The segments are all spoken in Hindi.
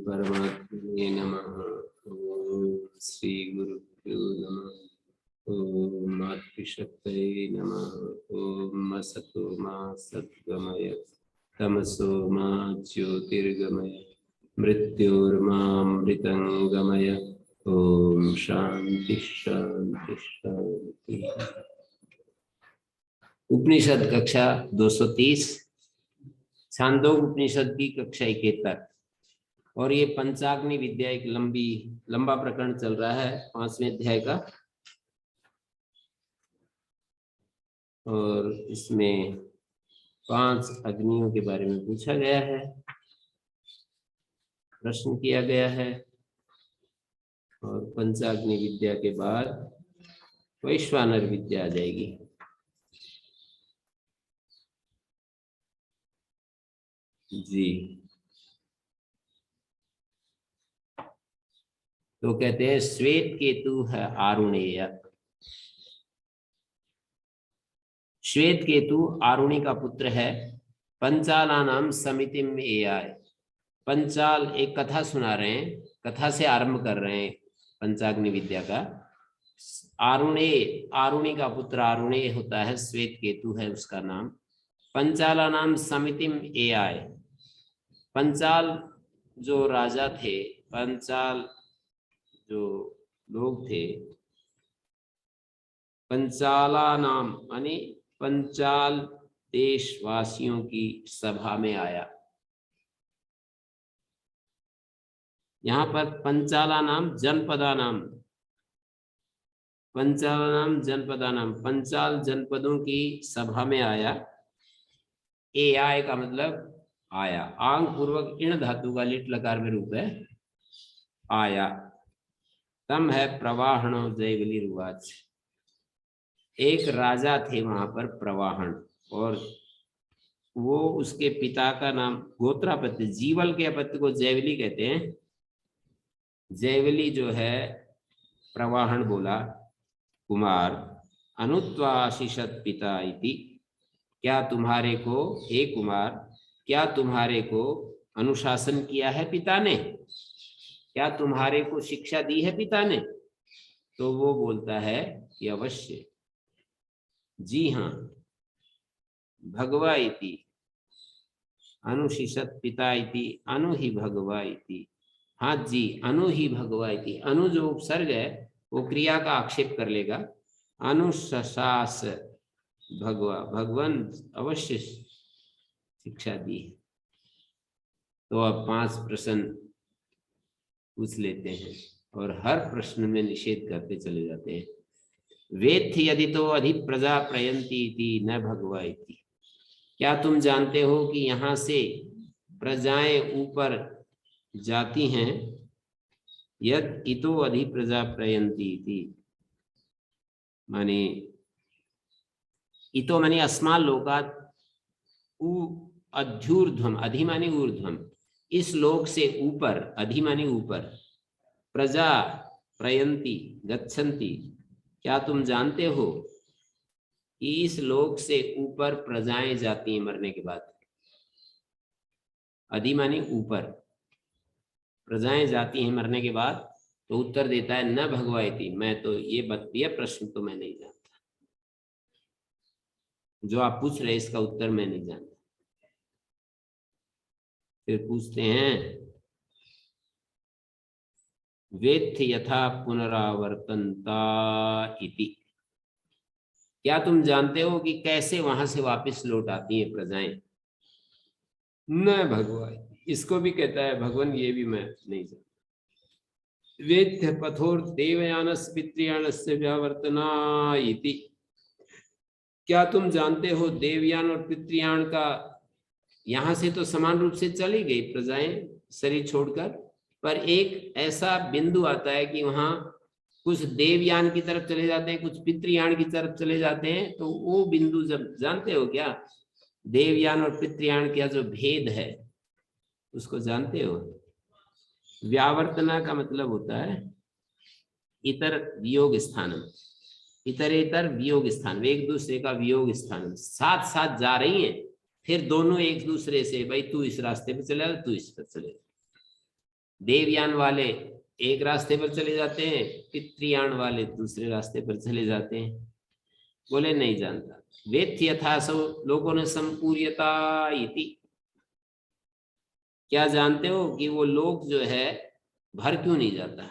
परमात्मने नमः। ओम श्री गुरुभ्यो नमः। ओम मातृशक्तये नमः। ओम असतो मा सद्गमय तमसो मा ज्योतिर्गमय मृत्योर्मामृतंगमय। ओम शांति शांति शांति। उपनिषद कक्षा 230 छांदोग्य उपनिषद की कक्षा 71 और ये पंचाग्नि विद्या एक लंबा प्रकरण चल रहा है 5वें अध्याय का। और इसमें 5 अग्नियों के बारे में पूछा गया है, प्रश्न किया गया है। और पंचाग्नि विद्या के बाद वैश्वानर विद्या आ जाएगी। जी, तो कहते हैं श्वेत केतु है आरुणेय। श्वेत केतु आरुणि का पुत्र है। पंचालानाम समितिम एयाय। पंचाल एक कथा सुना रहे हैं, कथा से आरंभ कर रहे हैं पंचाग्नि विद्या का। आरुणेय, आरुणि का पुत्र आरुणेय होता है, श्वेत केतु है उसका नाम। पंचालानाम समितिम एयाय। पंचाल जो राजा थे, पंचाल जो लोग थे, पंचाला नाम यानी पंचाल देशवासियों की सभा में आया। यहाँ पर पंचाला नाम जनपदा नाम, पंचाला नाम जनपदा नाम, पंचाल जनपदों की सभा में आया। ए आय का मतलब आया, आंग पूर्वक इण धातु का लिट लकार में रूप है आया। तम है प्रवाहणो जयवलिर्वाच। एक राजा थे वहां पर प्रवाहन, और वो उसके पिता का नाम गोत्रापत्य, जीवल के अपत्य को जयवली कहते हैं। जयवली जो है प्रवाहन बोला, कुमार अनुत्वाशिषत पिता इति। क्या तुम्हारे को, हे कुमार, क्या तुम्हारे को अनुशासन किया है पिता ने? क्या तुम्हारे को शिक्षा दी है पिता ने? तो वो बोलता है कि अवश्य, जी हाँ। भगवा इति अनुशिषत पिता इति अनु ही भगवा इति। हाँ जी, अनु ही भगवा इति। अनु जो उपसर्ग है वो क्रिया का आक्षेप कर लेगा। अनुशास भगवा, भगवान अवश्य शिक्षा दी है। तो अब 5 प्रश्न पूछ लेते हैं और हर प्रश्न में निषेध करते चले जाते हैं। वेत्थ यदि तो अधि प्रजा प्रयंती इति न भगवा इति। क्या तुम जानते हो कि यहाँ से प्रजाएं ऊपर जाती हैं? यद इतो अधि प्रजा प्रयंती इति माने, इतो माने अस्माल लोकात अध्यूर्ध्वम, अधि माने ऊर्ध्वम, इस लोक से ऊपर, अधि माने ऊपर, प्रजा प्रयंती गच्छन्ति। क्या तुम जानते हो कि इस लोक से ऊपर प्रजाएं जाती हैं मरने के बाद? अधि माने ऊपर, प्रजाएं जाती हैं मरने के बाद। तो उत्तर देता है न भगवायती। मैं तो ये प्रश्न तो मैं नहीं जानता, जो आप पूछ रहे इसका उत्तर मैं नहीं जानता। फिर पूछते हैं वेत्थ यथा पुनरावर्तनता इति। क्या तुम जानते हो कि कैसे वहां से वापस लौट आती हैं प्रजाएं? न भगवान, इसको भी कहता है भगवान, ये भी मैं नहीं जानता। वेत्थ पथोर देवयानस पितृयानस्य व्यावर्तना इति। क्या तुम जानते हो देवयान और पितृयान का, यहां से तो समान रूप से चली गई प्रजाएं शरीर छोड़कर, पर एक ऐसा बिंदु आता है कि वहां कुछ देवयान की तरफ चले जाते हैं, कुछ पितृयान की तरफ चले जाते हैं। तो वो बिंदु जब जानते हो क्या, देवयान और पितृयान का जो भेद है उसको जानते हो? व्यावर्तना का मतलब होता है इतर वियोग स्थान, इतरेतर वियोग स्थान, वे एक दूसरे का वियोग स्थान, साथ साथ जा रही हैं, फिर दोनों एक दूसरे से, भाई तू इस रास्ते पे चले, तू इस पर चले। देवयान वाले एक रास्ते पर चले जाते हैं, पितृयान वाले दूसरे रास्ते पर चले जाते हैं। बोले नहीं जानता। वेत्थ यथासो लोगों ने संपूर्यता इति, क्या जानते हो कि वो लोग जो है भर क्यों नहीं जाता?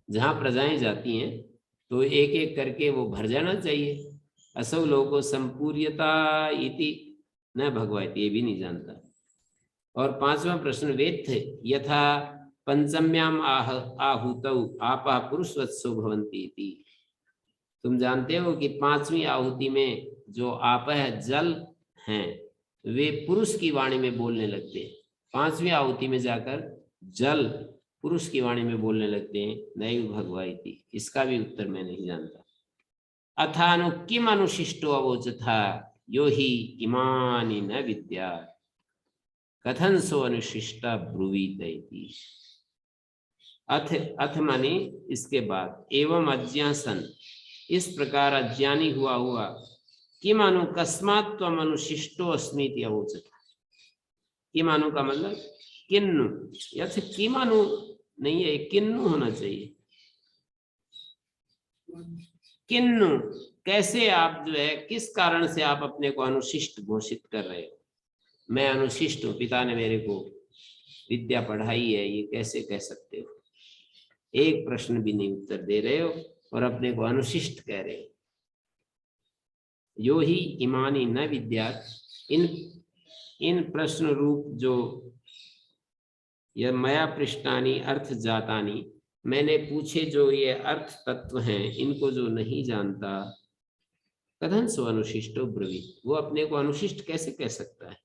जहां प्रजाएं जाती हैं तो एक एक करके वो भर जाना चाहिए। असौ लोगों संपूर्यता इति न भगवती, ये भी नहीं जानता। और पांचवा प्रश्न, वेत्थ यथा पंचम्याम आहुतौ आपः पुरुषवत्सो भवन्ति इति, तुम जानते हो कि पांचवी आहुति में जो आपः जल हैं वे पुरुष की वाणी में बोलने लगते हैं। पांचवी आहुति में जाकर जल पुरुष की वाणी में बोलने लगते हैं। नैव भगवती, इसका भी उत्तर मैं नहीं जानता। अथानु किम अनुशिष्टो अवोचथा यो हि इमानि न विद्या कथन सो अनुशिष्टा ब्रुवीत इति। अथ माने इसके बाद, एवं अज्ञासन, इस प्रकार अज्ञानी हुआ किम अनु कस्मात् त्वम अनुशिष्टो अस्मीति अवोचता। किम अनु का मतलब किन्नु, या किम अनु नहीं है, किन्नु होना चाहिए। किन्नु, कैसे आप जो है, किस कारण से आप अपने को अनुशिष्ट घोषित कर रहे हो? मैं अनुशिष्ट हूं, पिता ने मेरे को विद्या पढ़ाई है, ये कैसे कह सकते हो? एक प्रश्न भी नहीं उत्तर दे रहे हो और अपने को अनुशिष्ट कह रहे हो। यो ही इमानी न विद्या, इन प्रश्न रूप जो यह मया पृष्ठानी अर्थ जातानी, मैंने पूछे जो ये अर्थ तत्व हैं, इनको जो नहीं जानता, कथन सो अनुशिष्टो ब्रवीत, वो अपने को अनुशिष्ट कैसे कह सकता है?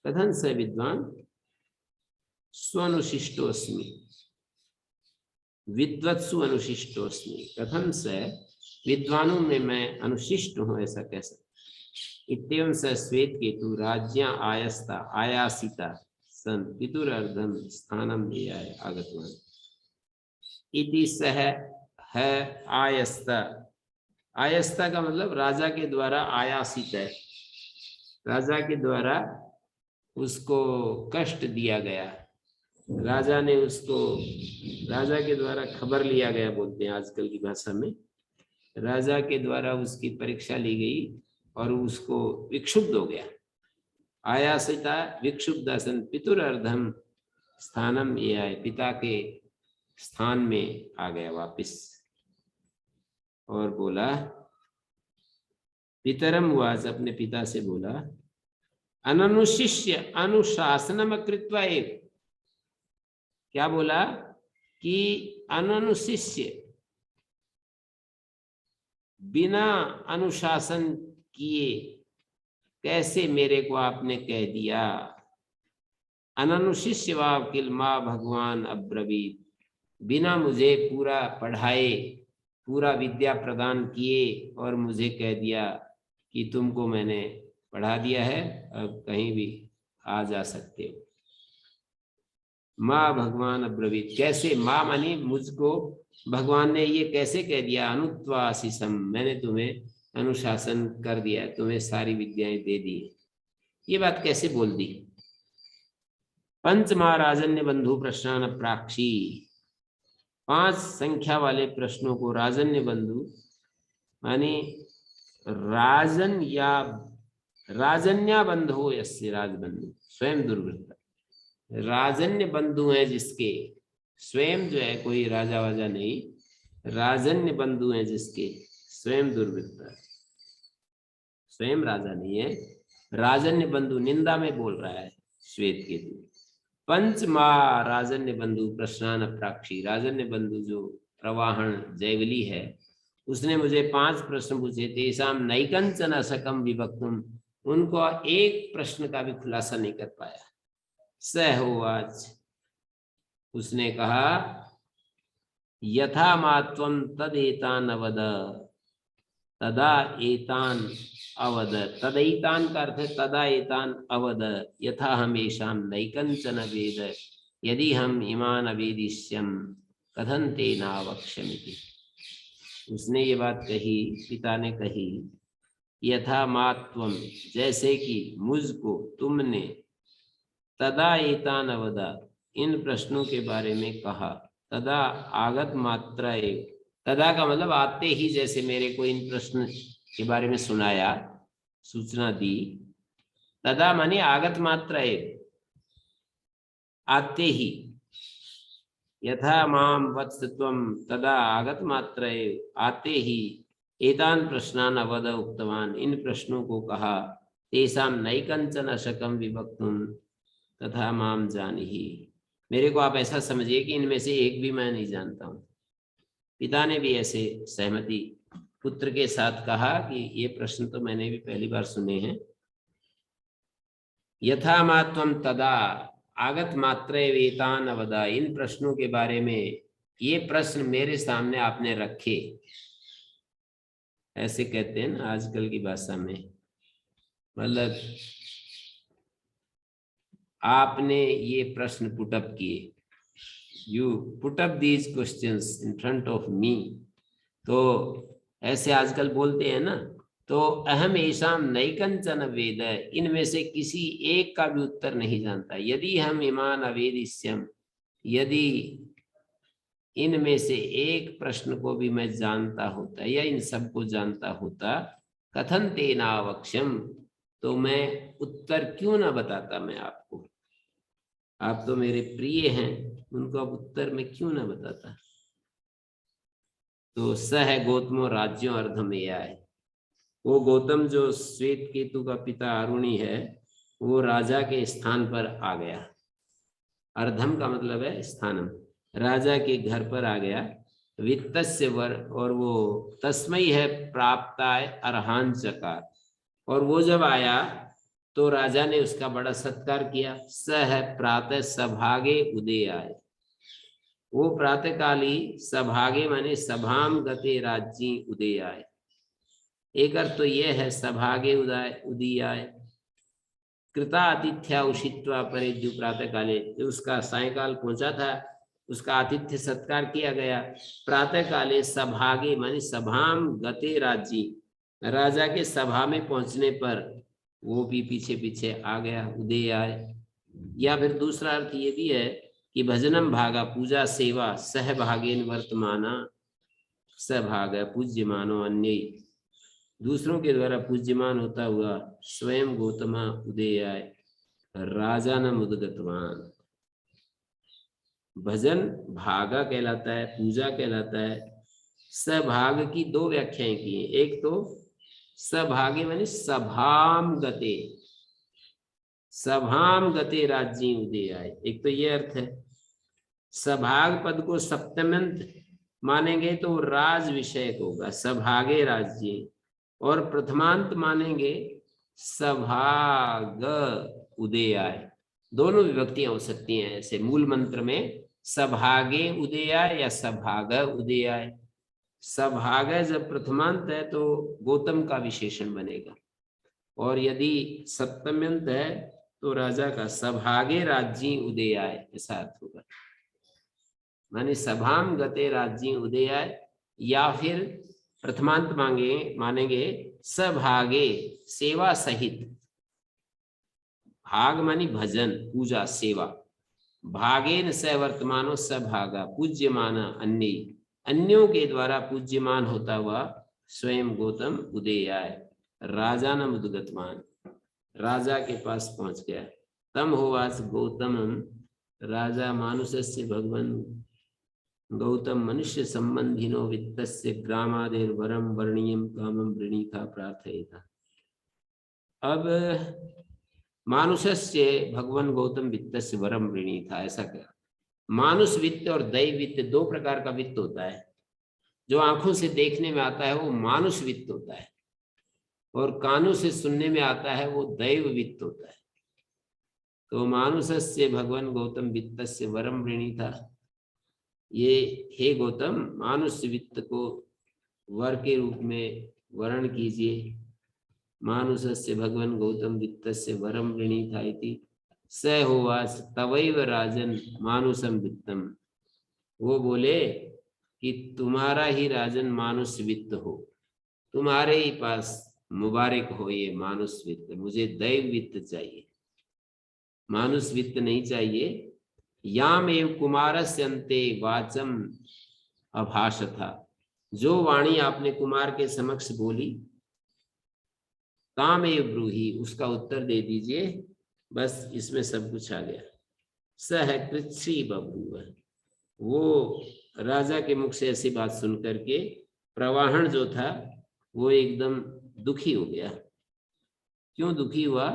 कथन से विद्वान स्वनुशिष्टोस्मि विद्वत्सु अनुशिष्टोस्मि, कथन से विद्वानों में मैं अनुशिष्ट हूं, ऐसा कह सकता। इत्येवं स श्वेत केतु राज्ञा आयस्ता आयासिता सन पितुरर्धम स्थानम देयाय आगतवान इति सह है आयस्ता। आयस्ता का मतलब राजा के द्वारा आयासित है, राजा के द्वारा उसको कष्ट दिया गया, राजा ने उसको, राजा के द्वारा खबर लिया गया बोलते हैं आजकल की भाषा में। राजा के द्वारा उसकी परीक्षा ली गई और उसको विक्षुब्ध हो गया। आयासिता विक्षुब्धासन पितुरर्धम स्थानम ये आए, पिता के स्थान में आ गया वापिस। और बोला पितरम वाच, अपने पिता से बोला, अननुशिष्य अनुशासनम कृत्वा एव, क्या बोला कि अननुशिष्य, बिना अनुशासन किए कैसे मेरे को आपने कह दिया? अननुशिष्य वा किल मां भगवान अब्रवीत, बिना मुझे पूरा पढ़ाए, पूरा विद्या प्रदान किए और मुझे कह दिया कि तुमको मैंने पढ़ा दिया है, अब कहीं भी आ जा सकते हो। माँ भगवान अब्रवीत, कैसे? माँ मानी मुझको भगवान ने ये कैसे कह दिया? अनुत्वा आशीषम, मैंने तुम्हें अनुशासन कर दिया, तुम्हें सारी विद्याएं दे दी। ये बात कैसे बोल दी? पंच महाराजन्य बंधु प्रश्नान प्राक्षी, 5 संख्या वाले प्रश्नों को राजन्य बंधु मानी राजन या राजन्या बंधु यस्य राजबंधु स्वयं दुर्वृत्त, राजन्य बंधु हैं जिसके, स्वयं जो है कोई राजा वाजा नहीं, राजन्य बंधु हैं जिसके स्वयं दुर्वृत्त, स्वयं राजा नहीं है, राजन्य बंधु निंदा में बोल रहा है श्वेत केतु। पंच माँ राजन्य बंधु प्रश्नान प्राक्षी, राजन्य बंधु जो प्रवाहन जयवली है, उसने मुझे 5 प्रश्न पूछे, तेषाम नैकंचन असकम विभक्तुम, उनको एक प्रश्न का भी खुलासा नहीं कर पाया। सहोवाच, उसने कहा, यथा मात्वं तदेतान अवद, तदा एतान अवद, तदैतान का अर्थ है तदा एतान अवद, यथा हमेशा नैकंचन वेद, यदि हम इमान अवेदिष्यम कथन ते नावक्ष्यमिति। उसने ये बात कही, पिता ने कही, यथा मात्वम, जैसे कि मुझको तुमने, तदा एतान अवदा, इन प्रश्नों के बारे में कहा। तदा आगत मात्रा एव, तदा का मतलब आते ही, जैसे मेरे को इन प्रश्न के बारे में सुनाया, सूचना दी। तदा माने आगत मात्रा एव, आते ही। यथा माम वत्स त्वं तदा आगत मात्रा एव, आते ही एतान प्रश्नान अवद उक्तवान, इन प्रश्नों को कहा। तेषां नैकंचन अशकं विवक्तुं तथा माम जानीहि, मेरे को आप ऐसा समझिए कि इनमें से एक भी मैं नहीं जानता हूँ। पिता ने भी ऐसे सहमति पुत्र के साथ कहा कि ये प्रश्न तो मैंने भी पहली बार सुने हैं। यथा मात्वम तदा आगत मात्रे वेतान अवदा, इन प्रश्नों के बारे में ये प्रश्न मेरे सामने आपने रखे, ऐसे कहते हैं ना आजकल की भाषा में, मतलब आपने ये प्रश्न पुटअप किए, you put up these questions in front of me, तो ऐसे आजकल बोलते हैं ना। तो अहम ऐसाम नैकंचन वेद, इनमें से किसी एक का भी उत्तर नहीं जानता। यदि हम इमान अवेदिष्यम, यदि इनमें से एक प्रश्न को भी मैं जानता होता या इन सबको जानता होता, कथन तेनावक्ष्यम, तो मैं उत्तर क्यों ना बताता मैं आपको। आप तो मेरे प्रिय हैं, उनको अब उत्तर में क्यों ना बताता। तो स है गौतमो राज्यों अर्धमेयाय, वो गौतम जो श्वेत केतु का पिता अरुणी है, वो राजा के स्थान पर आ गया। अर्धम का मतलब है स्थानम, राजा के घर पर आ गया। वित्तस्य वर, और वो तस्मै है प्राप्ताय अर्हान चकार, और वो जब आया तो राजा ने उसका बड़ा सत्कार किया। स है प्रातः सभागे उदयाय, वो प्रातःकाली सभागे माने सभाम गते राज्ञी उदयाय, एक अर्थ तो यह है सभागे उदय उदयाय। कृता आतिथ्या उषित्वा परे, जो प्रातः काले, जो उसका सायकाल पहुंचा था, उसका आतिथ्य सत्कार किया गया। प्रातः काले सभागे माने सभाम गते राज्ञी, राजा के सभा में पहुंचने पर वो भी पीछे पीछे आ गया, उदयाय। या फिर दूसरा अर्थ ये भी है कि भजनम भागा, पूजा सेवा, सहभागेन वर्तमाना, सहभाग पूज्यमानो अन्य, दूसरों के द्वारा पूज्यमान होता हुआ स्वयं गौतमा उदयाय राजा न मुदगतवान। भजन भागा कहलाता है, पूजा कहलाता है। सभाग की दो व्याख्याएं की हैं, एक तो सभागे माने सभाम गते, सभाम गते राज्ञी उदयाय, एक तो ये अर्थ है। सभाग पद को सप्तम्यंत मानेंगे तो राज विषयक होगा, सभागे राज्ञी, और प्रथमांत मानेंगे सभाग उदयाय, दोनों विभक्तियां हो सकती हैं ऐसे मूल मंत्र में, सभागे उदयाय या सभाग उदयाय। सभाग जब प्रथमांत है तो गौतम का विशेषण बनेगा, और यदि सप्तम्यंत है तो राजा का। सभागे राज्ञी उदयाय ऐसा अर्थ होगा, माने सभाम गते राज्ञी उदयाय, या फिर प्रथमांत मानेंगे सभागे सेवा सहित, भाग मानी भजन पूजा सेवा, भागेन स वर्तमानो सभागा पूज्यमाना अन्य, अन्यों के द्वारा पूज्यमान होता हुआ स्वयं गौतम उदयाय राजा न मुदगतवान, राजा के पास पहुंच गया। तम होवाच गौतमम, राजा मानुषस्य भगवन गौतम मनुष्य संबंधिनो वित्तस्य ग्रामादेर वरम वर्णीयम कामम वृणीथा प्रार्थयेता। अब मानुषस्य भगवान गौतम वित्तस्य वरम वृणीथा, ऐसा क्या, मानुष वित्त और दैव वित्त दो प्रकार का वित्त होता है। जो आंखों से देखने में आता है वो मानुष वित्त होता है, और कानों से सुनने में आता है वो दैव वित्त होता है। तो मानुषस्य भगवान गौतम वित्तस्य वरम वृणीथा, ये हे गौतम मानुष वित्त को वर के रूप में वर्ण कीजिए। मानुषस्य भगवान गौतम वित्तस्य वरम वृणीथा इति स होवाच तवैव राजन मानुषम वित्तम, वो बोले कि तुम्हारा ही राजन मानुष वित्त हो, तुम्हारे ही पास मुबारक हो ये मानुष वित्त, मुझे दैव वित्त चाहिए, मानुष वित्त नहीं चाहिए। यामेव कुमारस्य अन्ते वाचम अभाषथा, जो वाणी आपने कुमार के समक्ष बोली, तामेव ब्रूहि, उसका उत्तर दे दीजिए। बस इसमें सब कुछ आ गया। सह कृच्छ्री बभूव, वो राजा के मुख से ऐसी बात सुन करके प्रवाहन जो था वो एकदम दुखी हो गया। क्यों दुखी हुआ?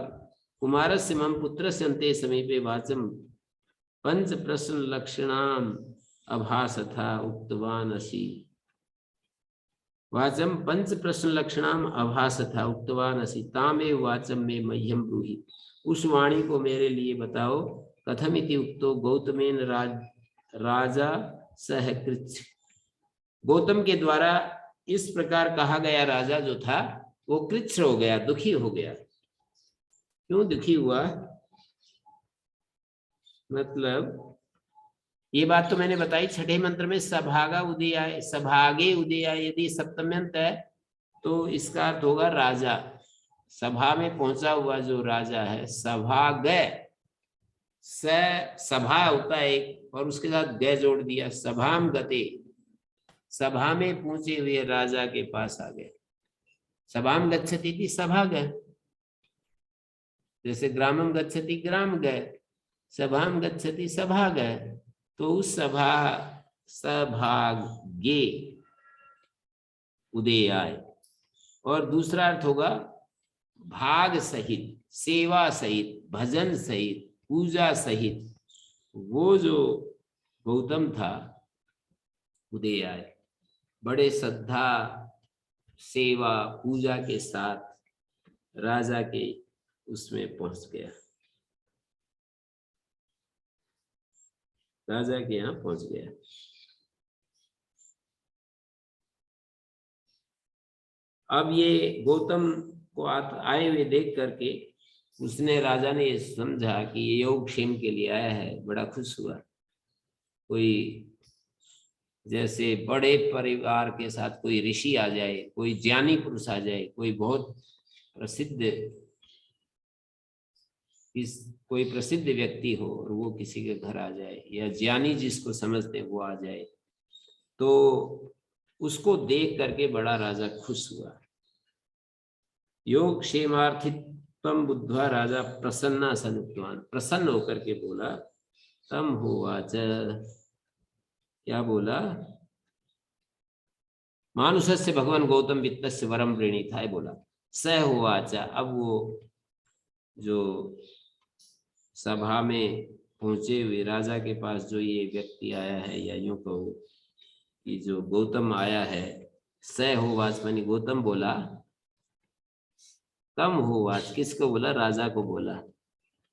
कुमारस्य मम पुत्रस्य अन्ते समीपे वाचम पंच प्रश्न लक्षणाम अभासथा उक्तवान असि, वाचम पंच प्रश्न लक्षणाम अभासथा उक्तवान असि तामेव वाचम में मह्यम ब्रूहि, उस वाणी को मेरे लिए बताओ। कथमिति उक्तो गौतमेन राजा सह कृच्छ, गौतम के द्वारा इस प्रकार कहा गया राजा जो था वो कृच्छ हो गया, दुखी हो गया। क्यों दुखी हुआ? मतलब ये बात तो मैंने बताई छठे मंत्र में, सभागा उदयाय, सभागे उदयाय, यदि सप्तम्यंत है तो इसका अर्थ होगा राजा, सभा में पहुंचा हुआ जो राजा है। सभागय, सभा होता है एक, और उसके साथ गय जोड़ दिया, सभाम गते, सभा में पहुंचे हुए राजा के पास आ गए। सभाम गच्छति थी सभा गए, जैसे ग्रामम गच्छति ग्राम गए, सभाम गच्छति सभा गए, तो उस सभागे उदयाय। और दूसरा अर्थ होगा भाग सहित, सेवा सहित, भजन सहित, पूजा सहित, वो जो गौतम था उदयाय, बड़े श्रद्धा सेवा पूजा के साथ राजा के उसमें पहुंच गया, राजा के यहाँ पहुंच गया। अब ये गौतम को आए हुए देख करके उसने, राजा ने ये समझा कि ये योगक्षेम के लिए आया है, बड़ा खुश हुआ। कोई जैसे बड़े परिवार के साथ कोई ऋषि आ जाए, कोई ज्ञानी पुरुष आ जाए, कोई बहुत प्रसिद्ध कोई प्रसिद्ध व्यक्ति हो और वो किसी के घर आ जाए, या ज्ञानी जिसको समझते हैं वो आ जाए, तो उसको देख करके बड़ा राजा खुश हुआ। योग क्षेमार्थित्वं बुद्ध्वा राजा प्रसन्ना सनुक्तवान, प्रसन्न होकर के बोला, तम होवाच, क्या बोला? मानुषस्य भगवान गौतम वित्तस्य वरम प्रणीता, बोला स होवाच। अब वो जो सभा में पहुंचे हुए राजा के पास जो ये व्यक्ति आया है, या यूं कहो कि जो गौतम आया है, स होवाच मानी गौतम बोला, तम होवाच किसको बोला? राजा को बोला।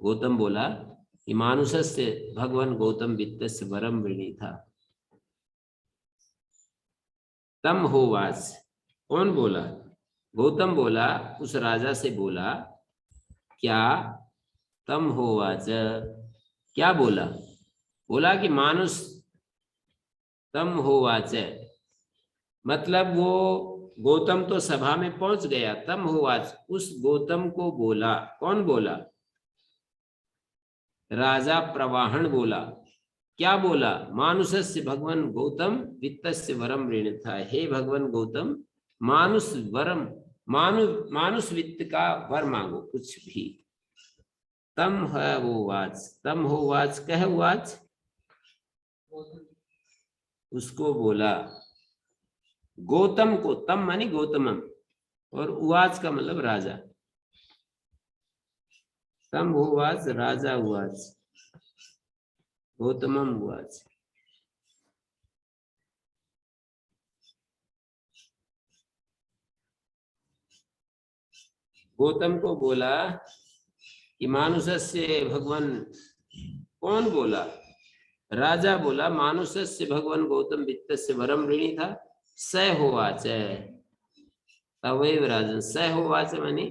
गौतम बोला कि मानुषस्य भगवान गौतम वित्तस्य वरम प्रणीता। तम होवाच, कौन बोला? गौतम बोला, उस राजा से बोला, क्या? तम होवाच, क्या बोला? बोला कि मानुष, तम होवाच मतलब वो गौतम तो सभा में पहुंच गया, तम होवाच उस गौतम को बोला। कौन बोला? राजा प्रवाहन बोला। क्या बोला? मानुषस्य भगवान गौतम वित्तस्य वरम ऋणथा, हे भगवान गौतम मानुष वरम, मानुष वित्त का वर मांगो, कुछ भी। तम है वो वाच, तम हो वाच, कह वाच, उसको बोला गौतम को, तम मानी गौतमम, और उवाच का मतलब राजा। तम उवाच राजा उवाच, गौतमम उवाच। गौतम को बोला कि मानुषस्य भगवान, कौन बोला? राजा बोला, मानुषस्य भगवान गौतम वित्तस्य वरम ऋणी था, स होवाच, तवैव राजन, स होवाच मानी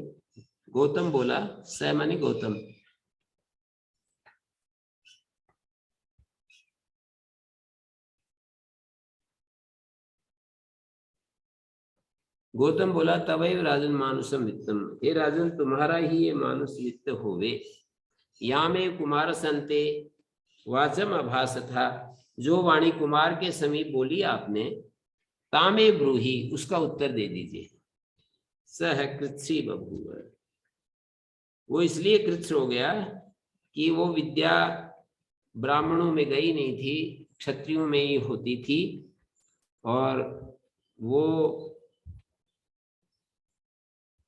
गौतम बोला, स मानी गौतम। गौतम बोला, तवैव राजन मानुषम वित्तम, हे राजन तुम्हारा ही ये मानुष वित्त होवे। या में कुमार संते, वाचम अभास था, जो वाणी कुमार के समीप बोली आपने, तामे ब्रूहि, उसका उत्तर दे दीजिए। सह कृच्छ्री बभूव, वो इसलिए कृच्छ हो गया कि वो विद्या ब्राह्मणों में गई नहीं थी, क्षत्रियों में ही होती थी, और वो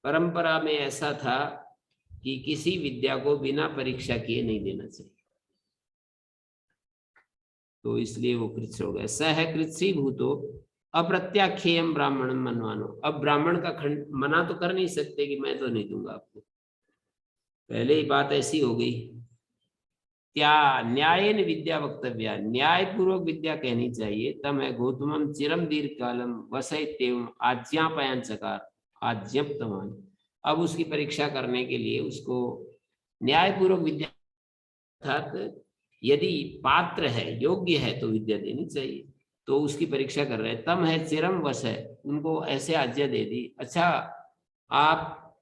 परंपरा में ऐसा था कि किसी विद्या को बिना परीक्षा किए नहीं देना चाहिए, तो इसलिए वो कृच्छ हो गया। सह कृच्छ्री भूतो अप्रत्याख्येयम ब्राह्मण मनवानो, अब ब्राह्मण का खंड मना तो कर नहीं सकते कि मैं तो नहीं दूंगा आपको, पहले ही बात ऐसी हो गई। क्या न्यायेन विद्या वक्तव्या, न्याय पूर्वक विद्या कहनी चाहिए। तम है गौतमम चिरम दीर्घ कालम वसैत्यम आज्ञापयन चकार आज्ञप्तवान, अब उसकी परीक्षा करने के लिए उसको न्याय पूर्वक विद्या, अर्थात यदि पात्र है, योग्य है, तो विद्या देनी चाहिए, तो उसकी परीक्षा कर रहे हैं। तम है चिरम वश है, उनको ऐसे आज्ञा दे दी, अच्छा आप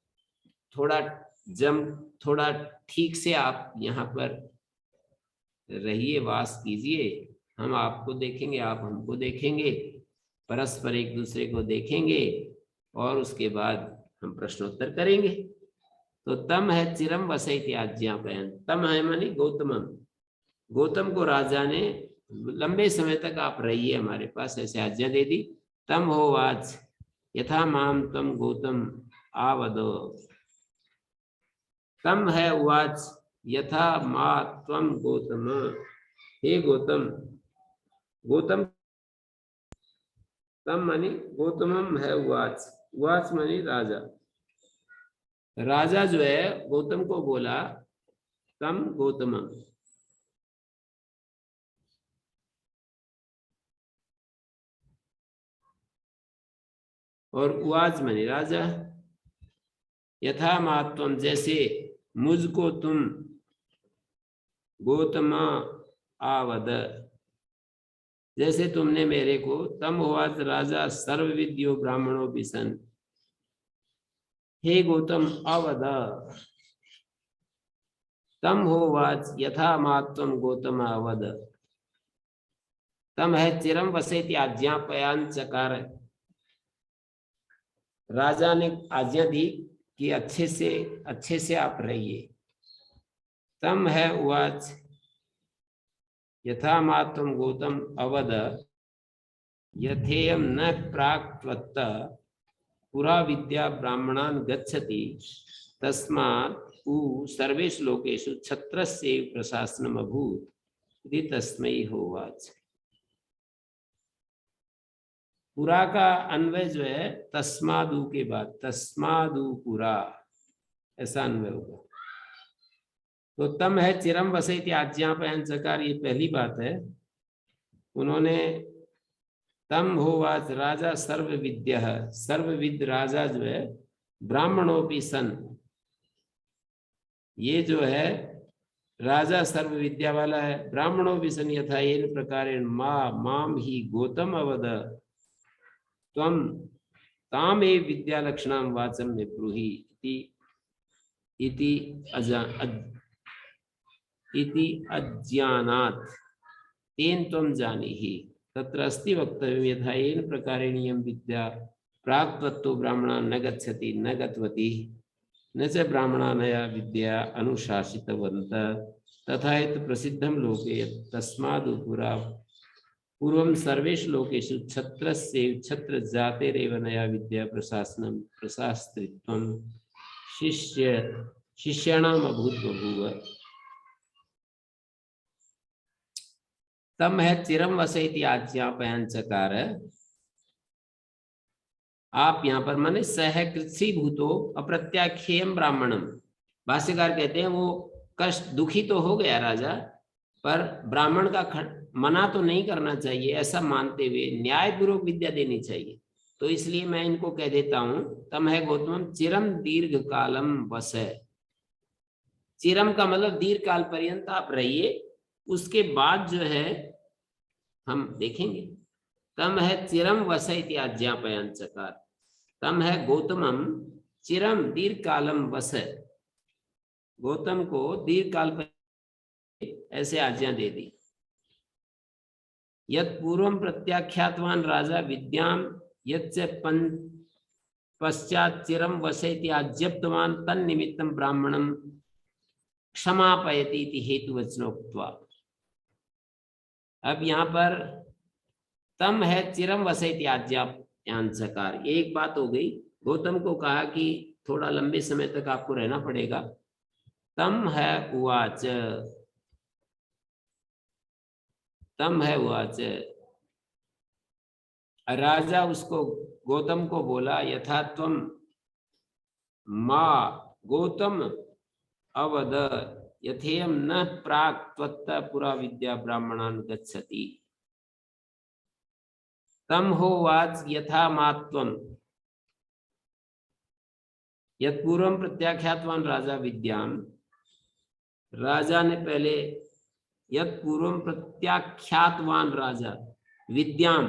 थोड़ा ठीक से आप यहाँ पर रहिए, वास कीजिए, हम आपको देखेंगे, आप हमको देखेंगे, परस्पर एक दूसरे को देखेंगे, और उसके बाद हम प्रश्नोत्तर करेंगे। तो तम है चिरम वसैति आज्ञापयन, तम है मानी गौतमम, गौतम को राजा ने लंबे समय तक आप रहिए हमारे पास, ऐसे आज्ञा दे दी। तम हो वाच यथा माम तम गौतम आवदो, तम है उवाच यथा मा त्वम गौतम, हे गौतम, गौतम तम मानी गौतमम है उवाच, उवाच मानी राजा, राजा जो है गौतम को बोला तम गौतमम, और उवाच मानी राजा, यथा मात्वम, जैसे मुझको तुम गौतमा आवद, जैसे तुमने मेरे को, तम होवाच राजा सर्वविद्यो ब्राह्मणों बिसन, हे गौतम अवद, तम होवाच यथा मात्वम गौतम अवद, तम है चिरम वसेति आज्ञापयान चकार, राजा ने आज्ञा दी कि अच्छे से आप रहिए। तम है उवाच यथा मात्वम गौतम अवद यथेयम न प्राक्त्वत्त पुरा विद्या ब्राह्मणान गच्छति तस्मात् उ सर्वेषु लोकेषु छत्रस्य प्रशासनम अभूत् इति तस्मै होवाच। पुरा का अन्वय जो है तस्मादु के बाद, तस्मादु पुरा, ऐसा अन्वय होगा। तो तम है चिरम वसैति आज्ञापयन चकार, ये पहली बात है। उन्होंने तम होवाच राजा सर्वविद्य, सर्वविद राजा जो है ब्राह्मणों भी सन, ये जो है राजा सर्व विद्या वाला है, ब्राह्मणों भी सन यथा येन प्रकारेण माम ही गौतम अवद त्वम ताम ए विद्या लक्षणाम वाचम में ब्रूहि इति अज्ञानात् तेन त्वम जानीहि तत्र अस्ति वक्तव्यं यथा येन प्रकारेण इयं विद्या प्राक्तत्तो ब्राह्मणा न गच्छति न गतवती न च ब्राह्मणानया विद्या अनुशासितवन्तः तथा इत प्रसिद्धं लोके तस्मादु पुरा पूर्वं सर्वेषु लोकेषु छत्रस्य छत्र जातेरेव नया विद्या प्रशासनं प्रशास्त्रित्वं शिष्याणाम् अभूत् बभूव। तम है चिरम वसैति आज्ञापयन चकार, आप यहाँ पर माने सह कृच्छ्री भूतो अप्रत्याख्येयम ब्राह्मणम, भाष्यकार कहते हैं वो कष्ट दुखी तो हो गया राजा, पर ब्राह्मण का मना तो नहीं करना चाहिए, ऐसा मानते हुए न्याय पूर्वक विद्या देनी चाहिए। तो इसलिए मैं इनको कह देता हूं तम है गौतम चिरम दीर्घ कालम वस, चिरम का मतलब दीर्घ काल पर्यंत आप रहिए, उसके बाद जो है हम देखेंगे। तम है चिरम वस इति आज्ञापयन चकार, तम है गौतमम चिरम दीर्घ कालम वस, गौतम को दीर्घ काल ऐसे आज्ञा दे दी। यत् पूर्वं प्रत्याख्यातवान राजा विद्याम यच्च पश्चात चिरम वसैति आज्ञप्तवान तन्निमित्तं ब्राह्मणं क्षमापयति इति हेतुवचनोक्त्वा। अब यहाँ पर तम है चिरम वसैति आज्ञाप्यान चकार, एक बात हो गई। गौतम को कहा कि थोड़ा लंबे समय तक आपको रहना पड़ेगा। तम है उवाच, तम है उवाच, राजा उसको गौतम को बोला, यथा त्वं मां गौतम अवद यथेयं न प्राक् त्वत्तः पुरा विद्या ब्राह्मणान् गच्छति। तम होवाच यथा मात्वं यत्पूर्वं प्रत्याख्यातवान राजा विद्याम, राजा ने पहले यत्पूर्वं प्रत्याख्यातवान राजा विद्याम,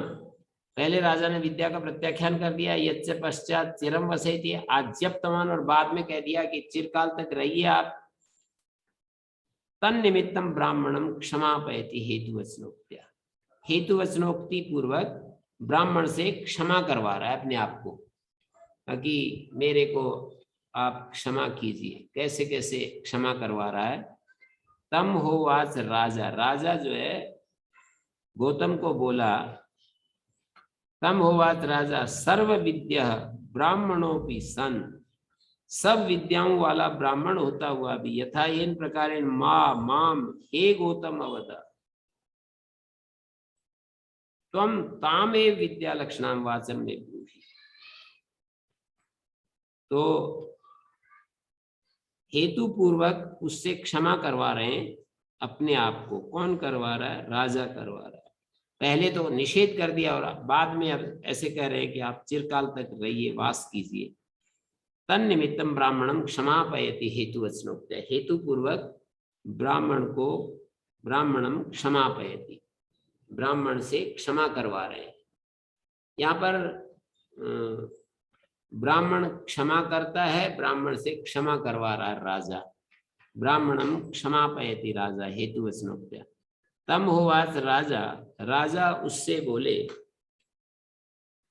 पहले राजा ने विद्या का प्रत्याख्यान कर दिया। यच्च पश्चात चिरम वसैति आज्ञप्तवान, और बाद में कह दिया कि चिरकाल तक रहिए आप। तन्निमित्तं ब्राह्मणं क्षमापयति हेतुवचनोक्त्या, हेतुवचनोक्ति पूर्वक ब्राह्मण से क्षमा करवा रहा है अपने आप को, कि मेरे को आप क्षमा कीजिए। कैसे कैसे क्षमा करवा रहा है। तम होवाच राजा, राजा जो है गौतम को बोला, तम होवाच राजा सर्व विद्या ब्राह्मणोपि सन, सब विद्याओं वाला ब्राह्मण होता हुआ भी, यथा इन प्रकार माम हे गौतम अवद त्वं तामे विद्या लक्षणाम वाचम में ब्रूहि। तो हेतु पूर्वक उससे क्षमा करवा रहे हैं अपने आप को। कौन करवा रहा है? राजा करवा रहा है। पहले तो निषेध कर दिया और बाद में अब ऐसे कह रहे हैं कि आप चिरकाल तक रहिए, वास कीजिए। तन्निमित्तं ब्राह्मणं क्षमापयति हेतुवचनोक्त्या, हेतु पूर्वक ब्राह्मण को ब्राह्मणं क्षमापयति, ब्राह्मण से क्षमा करवा रहे हैं। यहाँ पर ब्राह्मण क्षमा करता है, ब्राह्मण से क्षमा करवा रहा है राजा। ब्राह्मणं क्षमापयति राजा हेतुवचनोक्त्या। तम होवाच राजा, राजा उससे बोले,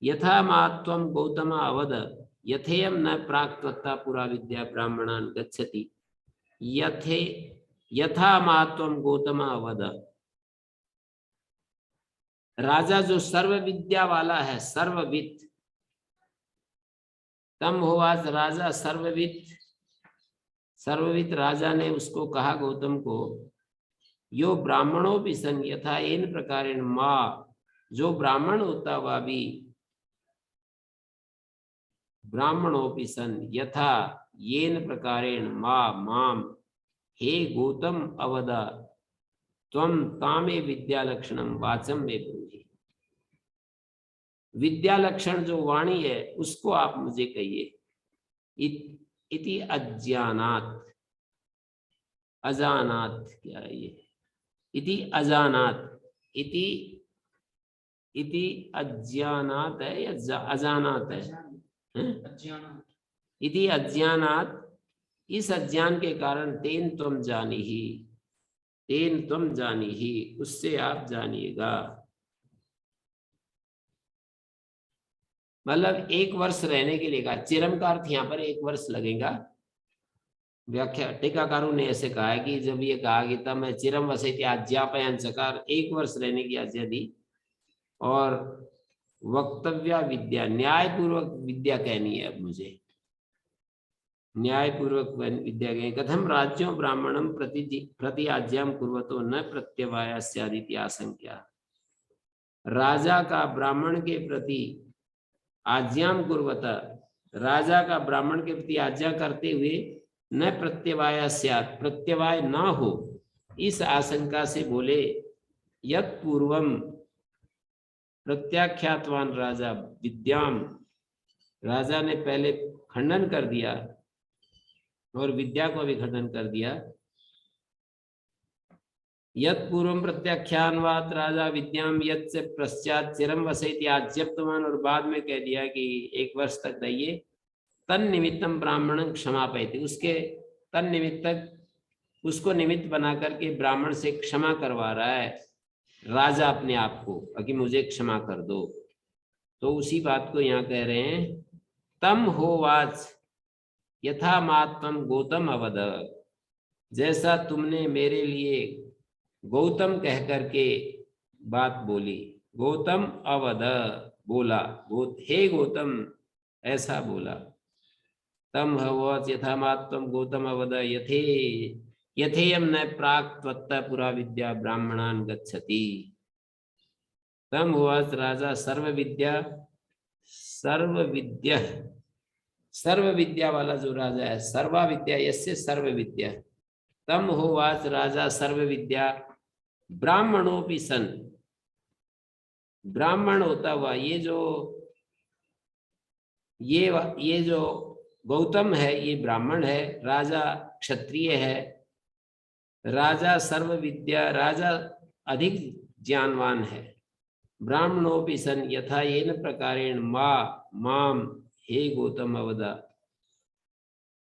यथा मात्वं गौतम अवद यथेयं न प्राक् त्वत्तः पुरा विद्या ब्राह्मणान् गच्छति। यथा मात्वं गौतम अवद, राजा जो सर्व विद्या वाला है, सर्वविद। तम होवाच राजा सर्वविद, सर्वविद राजा ने उसको कहा गौतम को, यो ब्राह्मणों भी सन यथा इन प्रकारेण मां, जो ब्राह्मण होता हुआ भी, ब्राह्मणों भी सन यथा येन प्रकारेण माम हे गौतम अवदा त्वं तामे विद्या लक्षणम वाचम में ब्रूहि। विद्या लक्षण जो वाणी है उसको आप मुझे कहिए। इति अज्ञानात्, अजानात क्या है ये? इति अजानात, इति अज्ञानात है या अजानात है? इति अज्ञानात, इस अज्ञान के कारण तेन त्वं जानीहि, तेन त्वं जानीहि, उससे आप जानिएगा। मतलब 1 वर्ष रहने के लिए कहा। चिरम का अर्थ यहाँ पर 1 वर्ष लगेगा। व्याख्या टीकाकारों ने ऐसे कहा है कि जब ये कहा कि तब मैं चिरम वसैति आज्ञापयान चकार, 1 वर्ष रहने की आज्ञा दी। और वक्तव्य विद्या, न्यायपूर्वक विद्या कहनी है अब मुझे, न्यायपूर्वक विद्या कहनी। कथम राज्यों ब्राह्मणम प्रति आज्ञाम कुर्वतो न प्रत्यवायास्यादिति आशंका। राजा का ब्राह्मण के प्रति आज्ञाम कुर्वता, राजा का ब्राह्मण के प्रति आज्ञा करते हुए न प्रत्यवाया स्यात्, प्रत्यवाय न हो, इस आशंका से बोले। यत् पूर्वम प्रत्याख्यातवान राजा विद्याम, राजा ने पहले खंडन कर दिया और विद्या को भी खंडन कर दिया। यत् पूर्वम प्रत्याख्यानवात राजा विद्याम यत् से पश्चात चिरम वसैति आज्ञप्तवान, और बाद में कह दिया कि 1 वर्ष तक रहिए। तन निमित्तम ब्राह्मणं क्षमापयति, उसके तन निमित्तक उसको निमित्त बना करके ब्राह्मण से क्षमा करवा रहा है राजा अपने आप को, कि मुझे क्षमा कर दो। तो उसी बात को यहाँ कह रहे हैं, तम होवाच यथा मात्मम गौतम अवद, जैसा तुमने मेरे लिए गौतम कह करके बात बोली, गौतम अवद बोला, हे गौतम ऐसा बोला। तम हवच यथा मात्मम गौतम अवद यथे यथेयम न प्राक त्वत्तः पुरा विद्या ब्राह्मणान गच्छति। तम होवाच राजा सर्व विद्या वाला जो राजा है, सर्वा विद्या यस्य सर्व विद्या, तम होवाच राजा सर्व विद्या ब्राह्मणों सन, ब्राह्मण होता हुआ ये जो गौतम है ये ब्राह्मण है, राजा क्षत्रिय है, राजा सर्व विद्या, राजा अधिक ज्ञानवान है, ब्राह्मणों सन यथा येन प्रकारेण माम हे गौतम अवदा,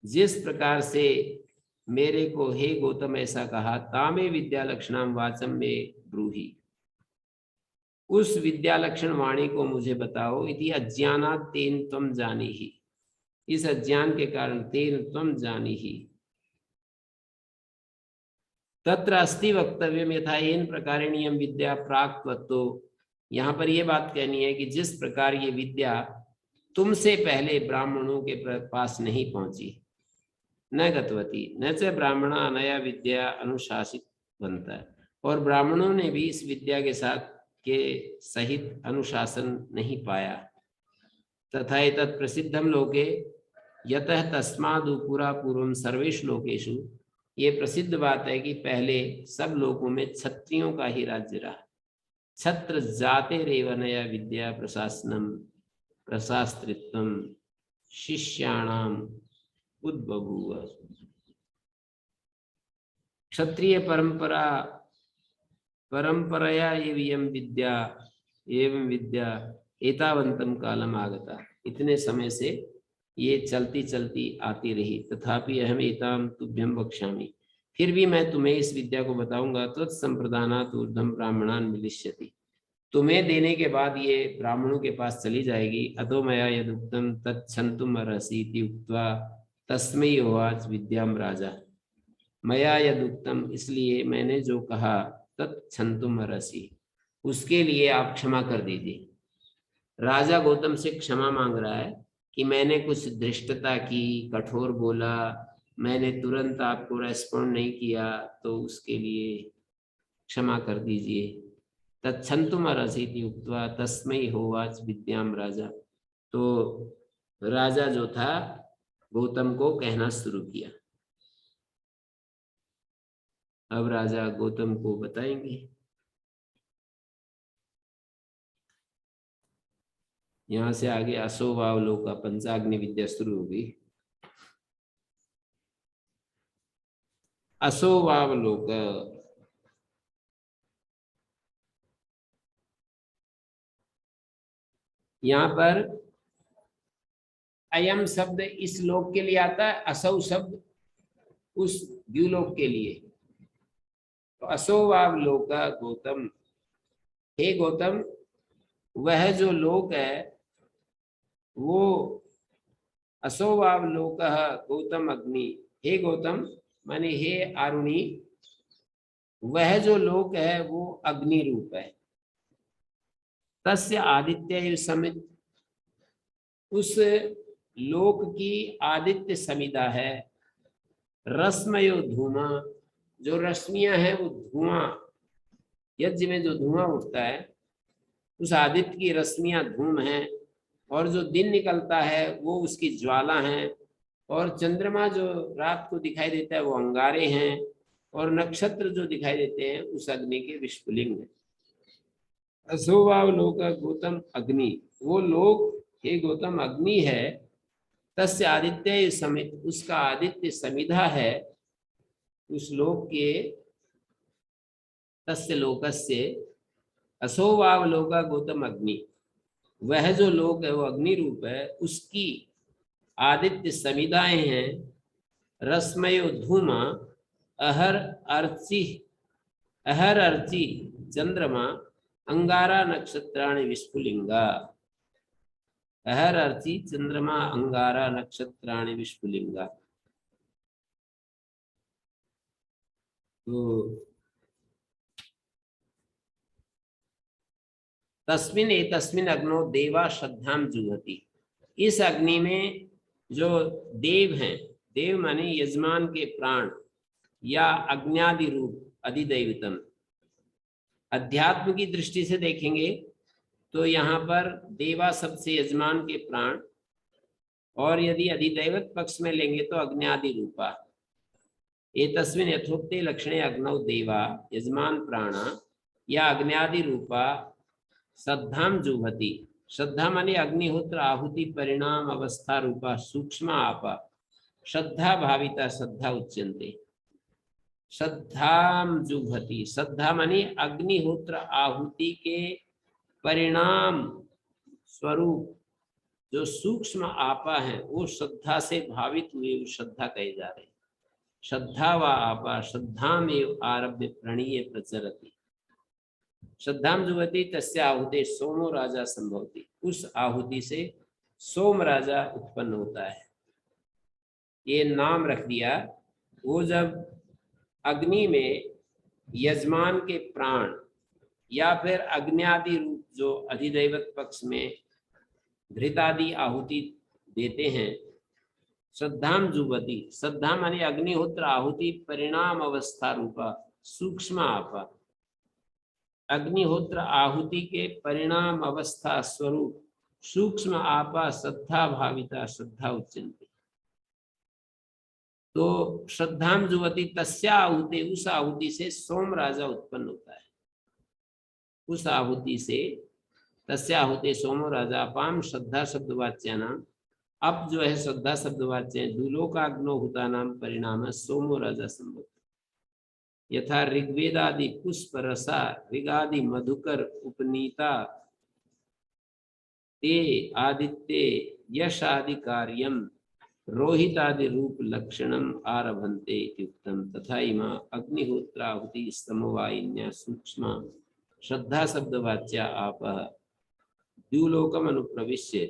जिस प्रकार से मेरे को हे गौतम ऐसा कहा, तामे विद्या लक्षणाम वाचम में ब्रूहि, उस विद्या लक्षण वाणी को मुझे बताओ। इति अज्ञानात् तेन त्वं जानीहि, इस अज्ञान के कारण तेन त्वं जानीहि। तत्र अस्ति वक्तव्यम यथा येन प्रकारेण इयं विद्या प्राक् त्वत्तो, यहाँ पर यह बात कहनी है कि जिस प्रकार ये विद्या तुमसे पहले ब्राह्मणों के पास नहीं पहुंची, न गतवती न च ब्राह्मणा अनया विद्या अनुशासित बनता है, और ब्राह्मणों ने भी इस विद्या के साथ के सहित अनुशासन नहीं पाया। तथा एतत् प्रसिद्धम लोके यतः तस्मादु पुरा पूर्वम सर्वेषु लोकेषु, ये प्रसिद्ध बात है कि पहले सब लोगों में क्षत्रियों का ही राज्य रहा। छत्र जाते रेवनया विद्या प्रशासनम प्रशास्त्रित्वम शिष्याणाम उद्बभूव। क्षत्रिय परंपरया एवं विद्या एतावंतम कालम आगता, इतने समय से ये चलती चलती आती रही। तथापि अहम एताम तुभ्यम वक्ष्यामि, फिर भी मैं तुम्हें इस विद्या को बताऊंगा। त्वत्संप्रदानात् ऊर्ध्वं ब्राह्मणान मिलिष्यति, तुम्हें देने के बाद ये ब्राह्मणों के पास चली जाएगी। अतो मया यदुक्तम तत्क्षन्तुम अर्हसि इति उक्त्वा तस्मै उवाच विद्याम राजा, मया यदुक्तम, इसलिए मैंने जो कहा, तत्क्षन्तुम अर्हसि, उसके लिए आप क्षमा कर दीजिए। राजा गौतम से क्षमा मांग रहा है कि मैंने कुछ धृष्टता की, कठोर बोला, मैंने तुरंत आपको रेस्पॉन्ड नहीं किया, तो उसके लिए क्षमा कर दीजिए। तत्क्षन्तुम अर्हसि इति उक्त्वा तस्मै होवाच विद्याम राजा, तो राजा जो था गौतम को कहना शुरू किया। अब राजा गौतम को बताएंगे। यहां से आगे असोवावलोका पंचाग्नि विद्या शुरू होगी। असोवावलोक, यहाँ पर अयम शब्द इस लोक के लिए आता है, असौ शब्द उस द्युलोक के लिए। तो असोवावलोक गौतम, हे गौतम, वह जो लोक है वो असोवावलोक गौतम अग्नि, हे गौतम माने हे आरुणी, वह जो लोक है वो अग्नि रूप है। तस्य आदित्य समित, उस लोक की आदित्य समिधा है। रश्मयो धूमा, जो रश्मियां हैं वो धुआं, यज्ञ में जो धुआं उठता है उस आदित्य की रश्मियां धूम हैं, और जो दिन निकलता है वो उसकी ज्वाला है, और चंद्रमा जो रात को दिखाई देता है वो अंगारे हैं, और नक्षत्र जो दिखाई देते हैं उस अग्नि के विस्फुलिंग है। असोवावलोक गौतम अग्नि, वो लोक हे गौतम अग्नि है। तस्य आदित्य समित, उसका आदित्य समिधा है उस लोक के। तस्य लोकस्य असोवावलोका गौतम अग्नि, वह जो लोक है वो अग्नि रूप है, उसकी आदित्य समिधाएं हैं। रश्मयो धूमा, अहर अर्चि अहर अर्चि चंद्रमा अंगारा नक्षत्राणि विस्फुलिंगा। अहर अर्चि चंद्रमा अंगारा नक्षत्राणि विस्फुलिंगा। तो तस्मिन् एतस्मिन् अग्नौ देवा श्रद्धां जुहति। इस अग्नि में जो देव हैं, देव माने यजमान के प्राण या अग्न्यादि रूप अधिदैवतम। अध्यात्म की दृष्टि से देखेंगे तो यहाँ पर देवा शब्द से यजमान के प्राण, और यदि अधिदैवत पक्ष में लेंगे तो अग्न्यादि रूपा। एतस्मिन् यथोक्ते लक्षणे अग्नौ देवा यजमान प्राणा या अग्न्यादि रूपा श्रद्धाम जुहति। श्रद्धा माने अग्निहोत्र आहुति परिणाम अवस्था रूपा सूक्ष्म आपा श्रद्धा भाविता श्रद्धा उच्यन्ते। श्रद्धाम जुहति, श्रद्धा माने अग्निहोत्र आहुति के परिणाम स्वरूप जो सूक्ष्म आपा है वो श्रद्धा से भावित हुए श्रद्धा कहे जा रहे। श्रद्धा व आपा श्रद्धामेव आरभ्य प्रणीय प्रचरति। श्रद्धाम जुहति तस्य आहुते सोमो राजा संभवति। उस आहुति से सोम राजा उत्पन्न होता है। ये नाम रख दिया। वो जब अग्नि में यजमान के प्राण या फिर अग्न्यादि रूप जो अधिदैवत पक्ष में घृतादि आहुति देते हैं, श्रद्धाम जुहति, श्रद्धा माने अग्निहोत्र आहुति परिणाम अवस्था रूपा सूक्ष्म आपा। अग्निहोत्र आहुति के परिणाम अवस्था स्वरूप सूक्ष्म आपा श्रद्धा भाविता श्रद्धा उच्यन्ते। तो श्रद्धाम जुहति तस्या आहुति, उस आहुति से सोम राजा उत्पन्न होता है। उस आहुति से तस्या आहुति सोमो राजा अपाम श्रद्धा शब्दवाच्या नाम। अब जो है श्रद्धा शब्दवाच्य दुलोकाग्नो हुता नाम परिणाम सोमो राजा संभव। यथा ऋग्वेदादि पुष्प रसा ऋगादि मधुकर उपनीता ते आदित्ये यश आदि कार्यम रोहितादि रूप लक्षणम आरभन्ते इत्युक्तम। तथा इमा अग्निहोत्राहुति समवायिन्या सूक्ष्म श्रद्धा शब्दवाच्या आपः द्युलोकम अनुप्रविश्य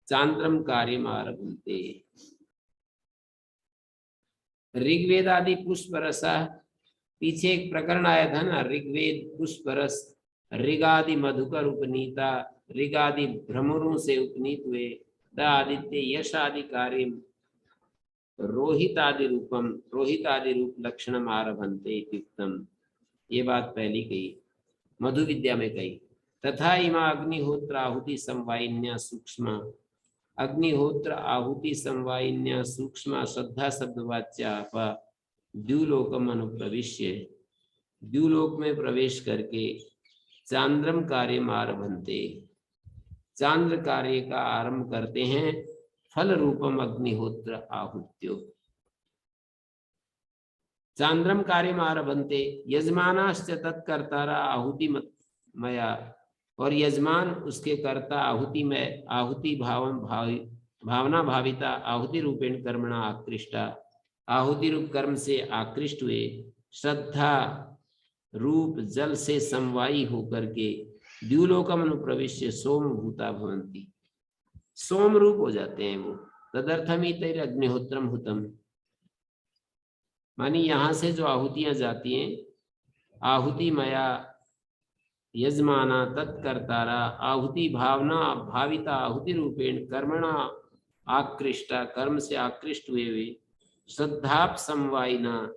चांद्रम कार्यम आरभन्ते। ऋग्वेदादि पुष्प रसा, पीछे एक प्रकरण आया था ना, ऋग्वेद पुष्परस ऋगादि मधुकर उपनीता, ऋगादि भ्रमरों से उपनीत हुए, द आदित्य यश आदि कार्य रोहित आदि रूपम रोहित आदि रूप लक्षणम आरभन्ते इत्युक्तम। ये बात पहली कही, मधु विद्या में कही। तथा इमा अग्निहोत्र आहुति समवायिन्या सूक्ष्म, अग्निहोत्र आहुति समवायिन्या सूक्ष्म श्रद्धा शब्दवाच्या द्युलोकम अनुप्रविश्य, द्युलोक में प्रवेश करके चांद्रम कार्य आरभन्ते, चांद्र कार्य का आरंभ करते हैं। फल रूपम अग्निहोत्र आहुत्यो चांद्रम कार्य आरभन्ते। यजमानाश्च तत्कर्तारा आहुति मया, और यजमान उसके कर्ता आहुति में आहुति भावना भाविता आहुति रूपेण कर्मणा आकृष्टा, आहुति रूप कर्म से आकृष्ट हुए श्रद्धा रूप जल से समवायी होकर के द्युलोकम अनुप्रविश्य सोम भूता भवन्ति, सोम रूप हो जाते हैं वो। तदर्थमितैर अग्निहोत्रम हुतम, मानी यहाँ से जो आहुतियां जाती हैं, आहुति मया यजमाना तत्कर्तारा आहुति भावना भाविता आहुति रूपेण कर्मणा आकृष्टा, कर्म से आकृष्ट हुए वे श्रद्धाप समवायिना,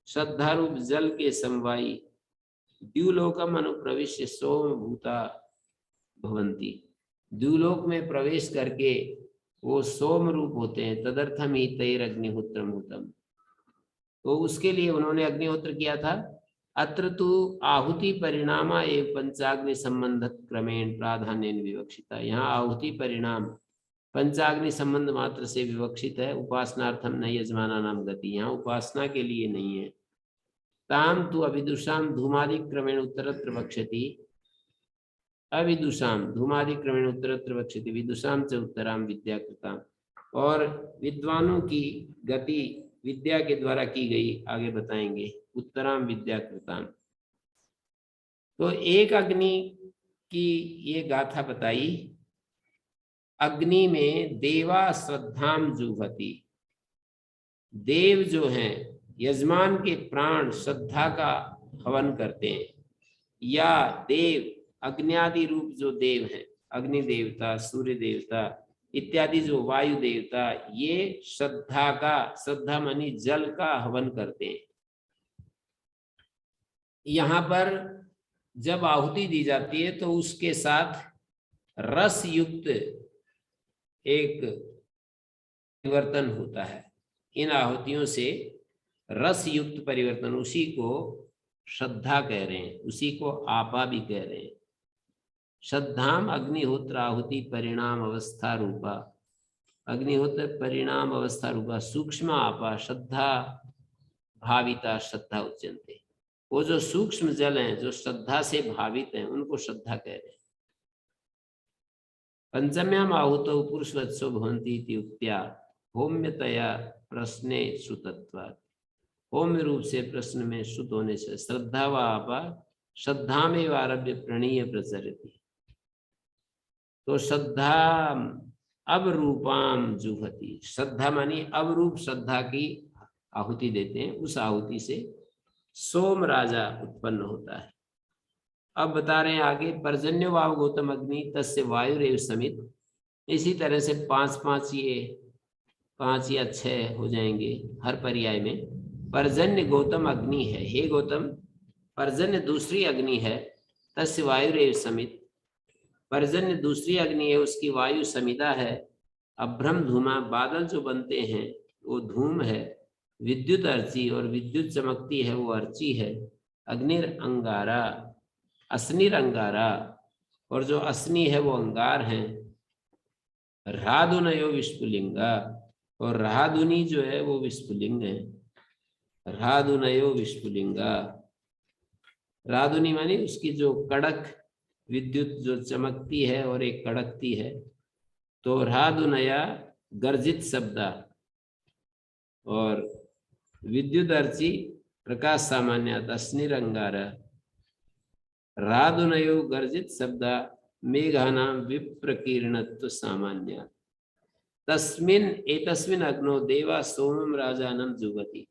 श्रद्धा रूप जल के समवायी द्युलोकम अनुप्रविश्य सोम भूता भवन्ति, द्युलोक में प्रवेश करके वो सोम रूप होते हैं। तदर्थम ही तैर अग्निहोत्रम हुतम, तो उसके लिए उन्होंने अग्निहोत्र किया था। अत्र तो आहुति परिणामा एवं पंचाग्नि संबंधित क्रमेण प्राधान्य विवक्षिता। यहाँ आहुति परिणाम पंचाग्नि संबंध मात्र से विवक्षित है। उपासनार्थम न यजमाना नाम गति, यहाँ उपासना के लिए नहीं है। ताम तु अविदुषाम धूमादि क्रमेण उत्तरत्र वक्षति, अविदुषाम धूमादि क्रमेण उत्तरत्र वक्षति, विदुषाम च उत्तराम विद्याकृताम। और विद्वानों की गति विद्या के द्वारा की गई, आगे बताएंगे। उत्तराम विद्या कृताम। तो एक अग्नि की ये गाथा बताई। अग्नि में देवा श्रद्धाम जुहति। देव जो हैं, यजमान के प्राण श्रद्धा का हवन करते हैं, या देव अग्नि रूप जो देव हैं, अग्नि देवता, सूर्य देवता इत्यादि जो वायु देवता, ये श्रद्धा का, श्रद्धा मानी जल का हवन करते हैं। यहाँ पर जब आहुति दी जाती है तो उसके साथ रस युक्त एक परिवर्तन होता है। इन आहुतियों से रस युक्त परिवर्तन, उसी को श्रद्धा कह रहे हैं, उसी को आपा भी कह रहे हैं। श्रद्धाम अग्निहोत्र आहुति परिणाम अवस्था रूपा। अग्निहोत्र परिणाम अवस्था रूपा सूक्ष्म आपा श्रद्धा भाविता श्रद्धा उच्यन्ते। वो जो सूक्ष्म जल हैं, जो श्रद्धा से भावित हैं, उनको श्रद्धा कह रहे हैं। पंचम्याम आहुतौ पुरुषवत्सो भवन्ति इति उक्त्या होम्यतया प्रश्ने श्रुतत्वात्। होम्य रूप से प्रश्न में श्रुत होने से श्रद्धा व आपा श्रद्धा में आरभ्य प्रणीय प्रचरति। तो श्रद्धा अब रूपाम जुहति। श्रद्धा मानी अब रूप श्रद्धा की आहुति देते हैं, उस आहुति से सोम राजा उत्पन्न होता है। अब बता रहे हैं आगे, पर्जन्यो वाव गौतम अग्नि तस्य वायुरेव समित। इसी तरह से 5 या 6 हो जाएंगे हर पर्याय में। पर्जन्य गौतम अग्नि है, हे गौतम, पर्जन्य दूसरी अग्नि है, तस्य वायुरेव समित। पर्जन्य दूसरी अग्नि है, उसकी वायु समिता है। अभ्रम धूमा, बादल जो बनते हैं वो धूम है। विद्युत अर्ची, और विद्युत चमकती है वो अर्ची है। अग्निर अंगारा, अस्निर अंगारा, और जो अस्नि है वो अंगार है। राधुनयो विस्फुलिंगा, और राधुनी जो है वो विस्फुलिंग है। राधुनयो विस्फुलिंगा, राधुनी मानी उसकी जो कड़क विद्युत जो चमकती है और एक कड़कती है। तो राधुनया गर्जित शब्द, और विद्युत अर्ची प्रकाश सामान्य अस्निर अंगारा। राधुनयो गर्जित शब्द मेघानां विप्रकीर्णत्व सामान्य। तस्मिन् एतस्मिन् अग्नो देवा सोमम राजानम जुगति।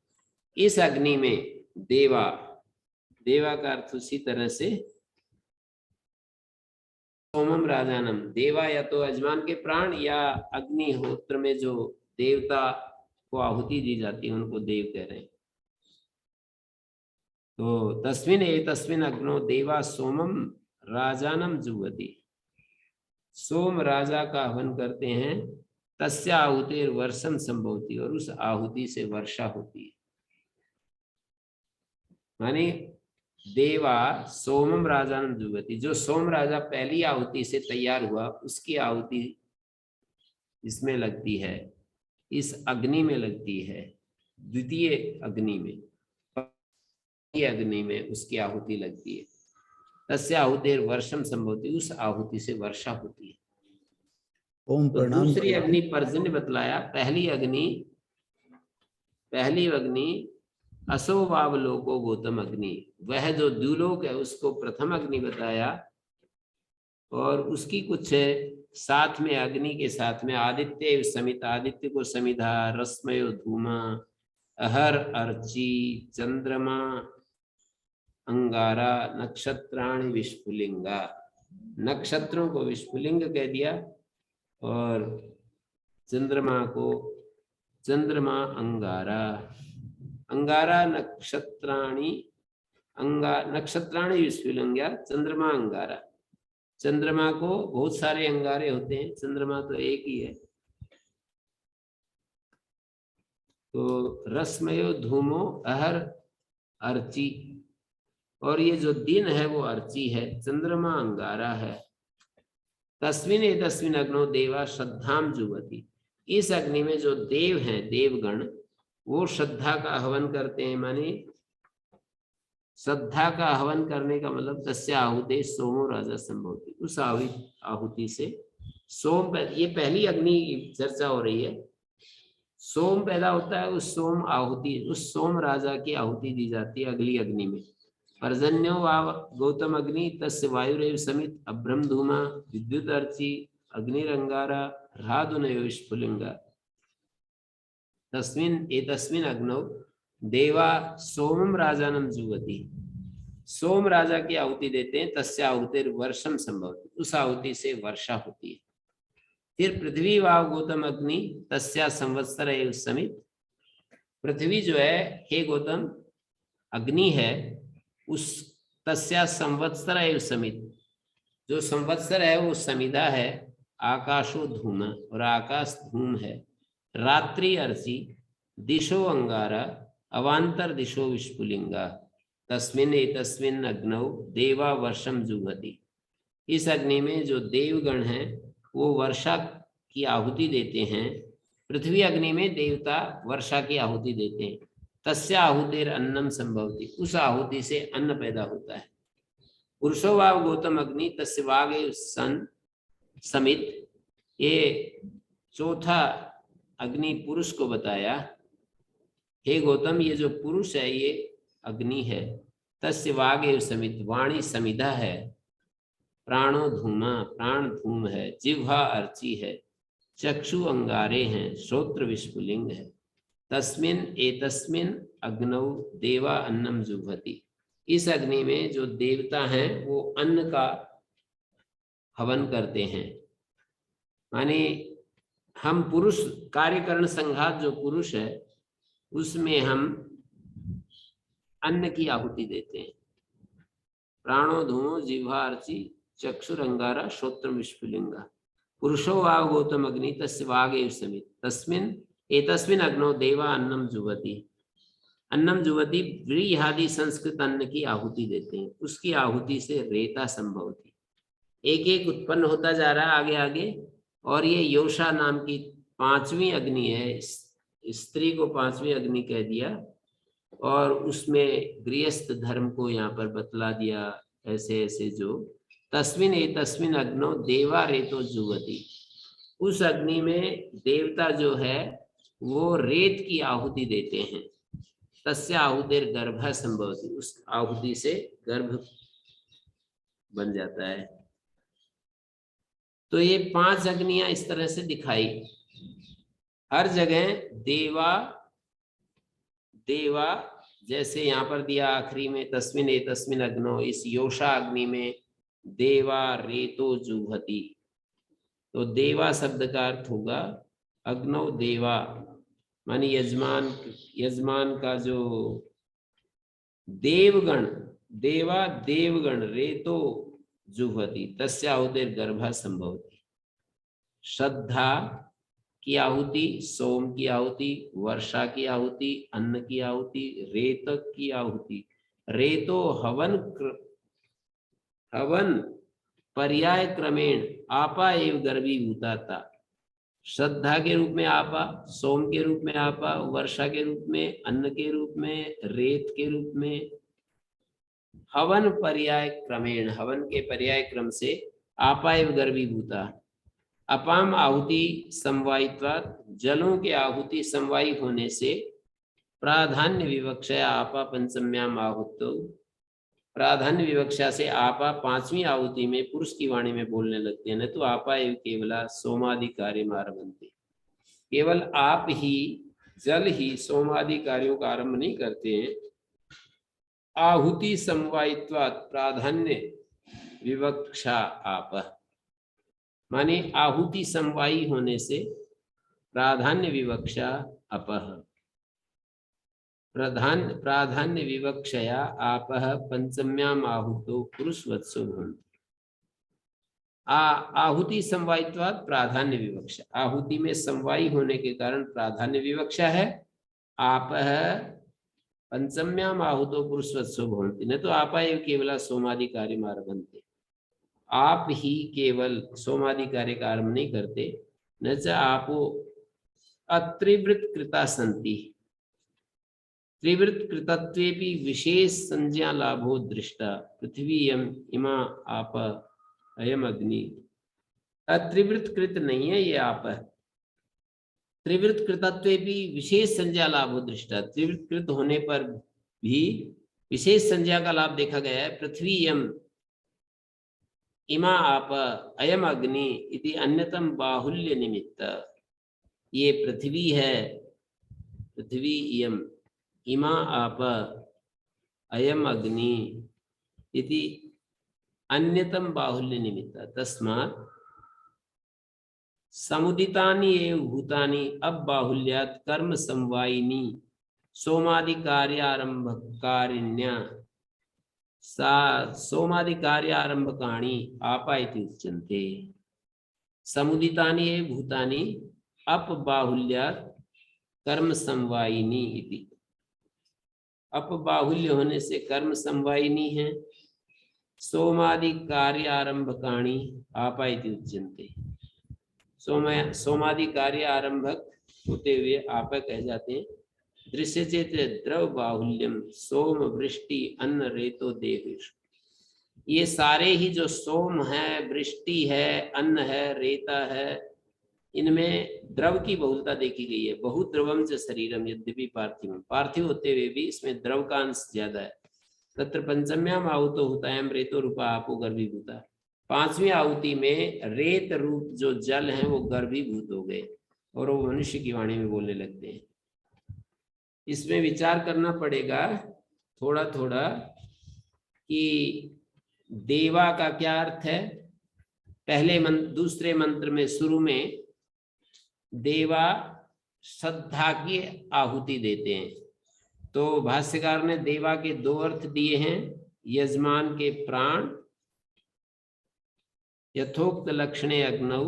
इस अग्नि में देवा, देवा का अर्थ उसी तरह से सोमम राजानम, देवा या तो यजमान के प्राण, या अग्निहोत्र में जो देवता को आहुति दी जाती है उनको देव कह रहे हैं। तो तस्मिन् एतस्मिन् अग्नो देवा सोमम राजानम जुगति। सोम राजा का हवन करते हैं। तस्य आहुतिर वर्षम संभवती, और उस आहुति से वर्षा होती है। माने देवा सोमम राजानम जुगति, जो सोम राजा पहली आहुति से तैयार हुआ, उसकी आहुति इसमें लगती है, इस अग्नि में लगती है। द्वितीय अग्नि में, अग्नि में उसकी आहुति लगती है। तस्य आहुतिर वर्षम संभवती, उस आहुति से वर्षा होती है। ओम प्रणाम। दूसरी अग्नि पर्जन्य बतलाया। पहली अग्नि असोवावलोको गौतम अग्नि, वह जो द्युलोक है उसको प्रथम अग्नि बताया। और उसकी कुछ साथ में, अग्नि के साथ में आदित्य समित, आदित्य को समिधा, रश्मयो धूमा, अहर अर्ची, चंद्रमा अंगारा, नक्षत्राणि विस्फुलिंगा। नक्षत्रों को विस्फुलिंग कह दिया, और चंद्रमा को चंद्रमा अंगारा। अंगारा नक्षत्राणि, नक्षत्राणि विस्फुलिंगा, चंद्रमा अंगारा। चंद्रमा को बहुत सारे अंगारे होते हैं, चंद्रमा तो एक ही है। तो रश्मयो धूमो अहर अर्ची, और ये जो दिन है वो अर्ची है, चंद्रमा अंगारा है। तस्मिन् एतस्मिन् अग्नो देवा श्रद्धाम जुगति। इस अग्नि में जो देव हैं, देवगण, वो श्रद्धा का हवन करते हैं। माने श्रद्धा का हवन करने का मतलब तस्य आहुते सोमो राजा संभवती, उस आहुति से सोम। ये पहली अग्नि की चर्चा हो रही है। सोम पैदा होता है, उस सोम आहुति, उस सोम राजा की आहुति दी जाती है अगली अग्नि में। पर्जन्यो वाव गौतम अग्नि तस्य वायुरेव समित अभ्रम धूमा विद्युत अर्ची अग्निरंगारा राधुनयो स्फुलिंगा तस्मिन् एतस्मिन् अग्नौ देवा सोमम राजानम जुवति। सोम राजा की आहुति देते हैं, तस्य आहुतिर वर्षम संभवति, उस आहुति से वर्षा होती है। फिर पृथ्वी वाव गौतम अग्नि तस्या संवत्सर एव समित। पृथ्वी जो है हे गौतम अग्नि है, उस तस्या संवत्सर एव समित, जो संवत्सर है वो समिधा है। आकाशो धूम, और आकाश धूम है। रात्रि अर्ची दिशो अंगारा अवांतर दिशो विस्फुलिंगा तस्मिन् एतस्मिन् अग्नौ देवा वर्षम जुगति। इस अग्नि में जो देवगण हैं वो वर्षा की आहुति देते हैं। पृथ्वी अग्नि में देवता वर्षा की आहुति देते हैं। तस्या आहुतिर अन्नम संभवति, उस आहुति से अन्न पैदा होता है। पुरुषो वाव गौतम अग्नि तस्य वागे सन समित। ये चौथा अग्नि पुरुष को बताया। हे गौतम, ये जो पुरुष है ये अग्नि है। तस्य वागे समित, वाणी समिधा है। प्राणो धूमा, प्राण धूम है। जिह्वा अर्ची है। चक्षु अंगारे हैं। श्रोत्र विस्फुलिंग है। तस्मिन् एतस्मिन् अग्नौ देवा अन्नम जुह्वति। इस अग्नि में जो देवता हैं वो अन्न का हवन करते हैं। माने हम पुरुष कार्यकरण संघात जो पुरुष है उसमें हम अन्न की आहुति देते हैं। प्राणो धूमो जिह्वा अर्ची चक्षुरंगारा श्रोत्र विस्फुलिंगा। पुरुषो वाव गौतम अग्नि तस्य वागे समित तस्मिन् एतस्मिन् अग्नौ देवा अन्नम जुवति। अन्नम जुवति व्रीहादि संस्कृत अन्न की आहुति देते हैं। उसकी आहुति से रेता संभवति। एक एक उत्पन्न होता जा रहा है आगे आगे। और ये योषा नाम की पांचवी अग्नि है। स्त्री को पांचवी अग्नि कह दिया और उसमें गृहस्थ धर्म को यहाँ पर बतला दिया। ऐसे ऐसे जो तस्मिन् एतस्मिन् अग्नौ देवा रेतो जुवति। उस अग्नि में देवता जो है वो रेत की आहुति देते हैं। तस्य आहुतिर गर्भ संभवति, उस आहुति से गर्भ बन जाता है। तो ये 5 अग्नियां इस तरह से दिखाई। हर जगह देवा देवा, जैसे यहाँ पर दिया आखिरी में तस्मिन् एतस्मिन् अग्नौ, इस योषा अग्नि में देवा रेतो जुह्वति। तो देवा शब्द का अर्थ होगा अग्नौ देवा, मानी यजमान। यजमान का जो देवगण, देवा देवगण रेतो जुह्वति तस्य आहुतिर गर्भा संभवति। श्रद्धा की आहुति, सोम की आहुति, वर्षा की आहुति, अन्न की आहुति, रेतक की आहुति। रेतो हवन हवन पर्याय क्रमेण आपा एव गर्भीभूता था। श्रद्धा के रूप में आपा, सोम के रूप में आपा, वर्षा के रूप में, अन्न के रूप में, रेत के रूप में। हवन पर्याय क्रमेण, हवन के पर्याय क्रम से आपा एव गर्भीभूता। अपाम आहुति समवायित्वात्, जलों के आहुति समवायी होने से प्राधान्य विवक्षया आपा पंचम्याम आहुतो। प्राधान्य विवक्षा से आपा 5वीं आहुति में पुरुष की वाणी में बोलने लगते हैं। न तो आपा एव केवला सोमादि कार्य आरभन्ते। केवल आप ही, जल ही सोमादि कार्यों का आरंभ नहीं करते हैं। आहुति समवायित्वात् प्राधान्य विवक्षा आप, माने आहुति समवायी होने से प्राधान्य विवक्षा अपह। प्राधान्य विवक्षया आपह पंचम्याम आहुतो पुरुषवत्सो भवन्ति। आहुति समवायित्वात् प्राधान्य विवक्षा, आहुति में समवायी होने के कारण प्राधान्य विवक्षा है। आपह पंचम्याम आहुतो पुरुषवत्सो भवन्ति। न तो आपा एव केवला सोमादि कार्य आरभन्ते। आप ही केवल सोमादि कार्य का आरंभ नहीं करते। न च आपो अत्रिवृत कृता सन्ति। त्रिवृत कृतत्वेपि विशेष संज्ञा लाभो दृष्टा। पृथ्वी इमा आप अयम अग्नि। त्रिवृत कृत नहीं है ये आप है। त्रिवृत कृतत्वे भी विशेष संज्ञा लाभो दृष्टा, त्रिवृत कृत होने पर भी विशेष संज्ञा का लाभ देखा गया है। पृथ्वी यम इमा आप अयम अग्नि इति अन्यतम बाहुल्य निमित्त, ये पृथ्वी है, पृथ्वी यम इमा आप अयम अग्नि इति अन्यतम बाहुल्य निमित्त, तस्मात् समुदितानि एव भूतानि अब बाहुल्यात् कर्म समवायिनी सोमादि कार्यारंभकारिण्या सा सोमादि कार्यारंभकाणि आपा इति उच्यन्ते। समुदितानि एव भूतानि अप बाहुल्यात् कर्म समवायिनी इति, अप बाहुल्य होने से कर्म समवायिनी है। सोमादि कार्यारंभकाणि आपा इति उच्यन्ते, सोमादि कार्य आरंभक होते हुए आप कह जाते हैं। दृश्य चेत द्रव बाहुल्यम सोम वृष्टि अन्न रेतो देवेश, ये सारे ही जो सोम है, वृष्टि है, अन्न है, रेता है, इनमें द्रव की बहुलता देखी गई है। बहुत द्रवम च शरीरम यद्यपि पार्थिवम, पार्थिव होते हुए भी इसमें द्रव का अंश ज्यादा है। तत्र पंचम्याम आहुतो हुतायम रेतो रूपा आपो गर्भीभूता, पांचवी आहुति में रेत रूप जो जल है वो गर्भीभूत हो गए और वो मनुष्य की वाणी में बोलने लगते हैं। इसमें विचार करना पड़ेगा थोड़ा थोड़ा कि देवा का क्या अर्थ है। पहले दूसरे मंत्र में शुरू में देवा श्रद्धा की आहुति देते हैं, तो भाष्यकार ने देवा के दो अर्थ दिए हैं। यजमान के प्राण, यथोक्त लक्षणे अग्नौ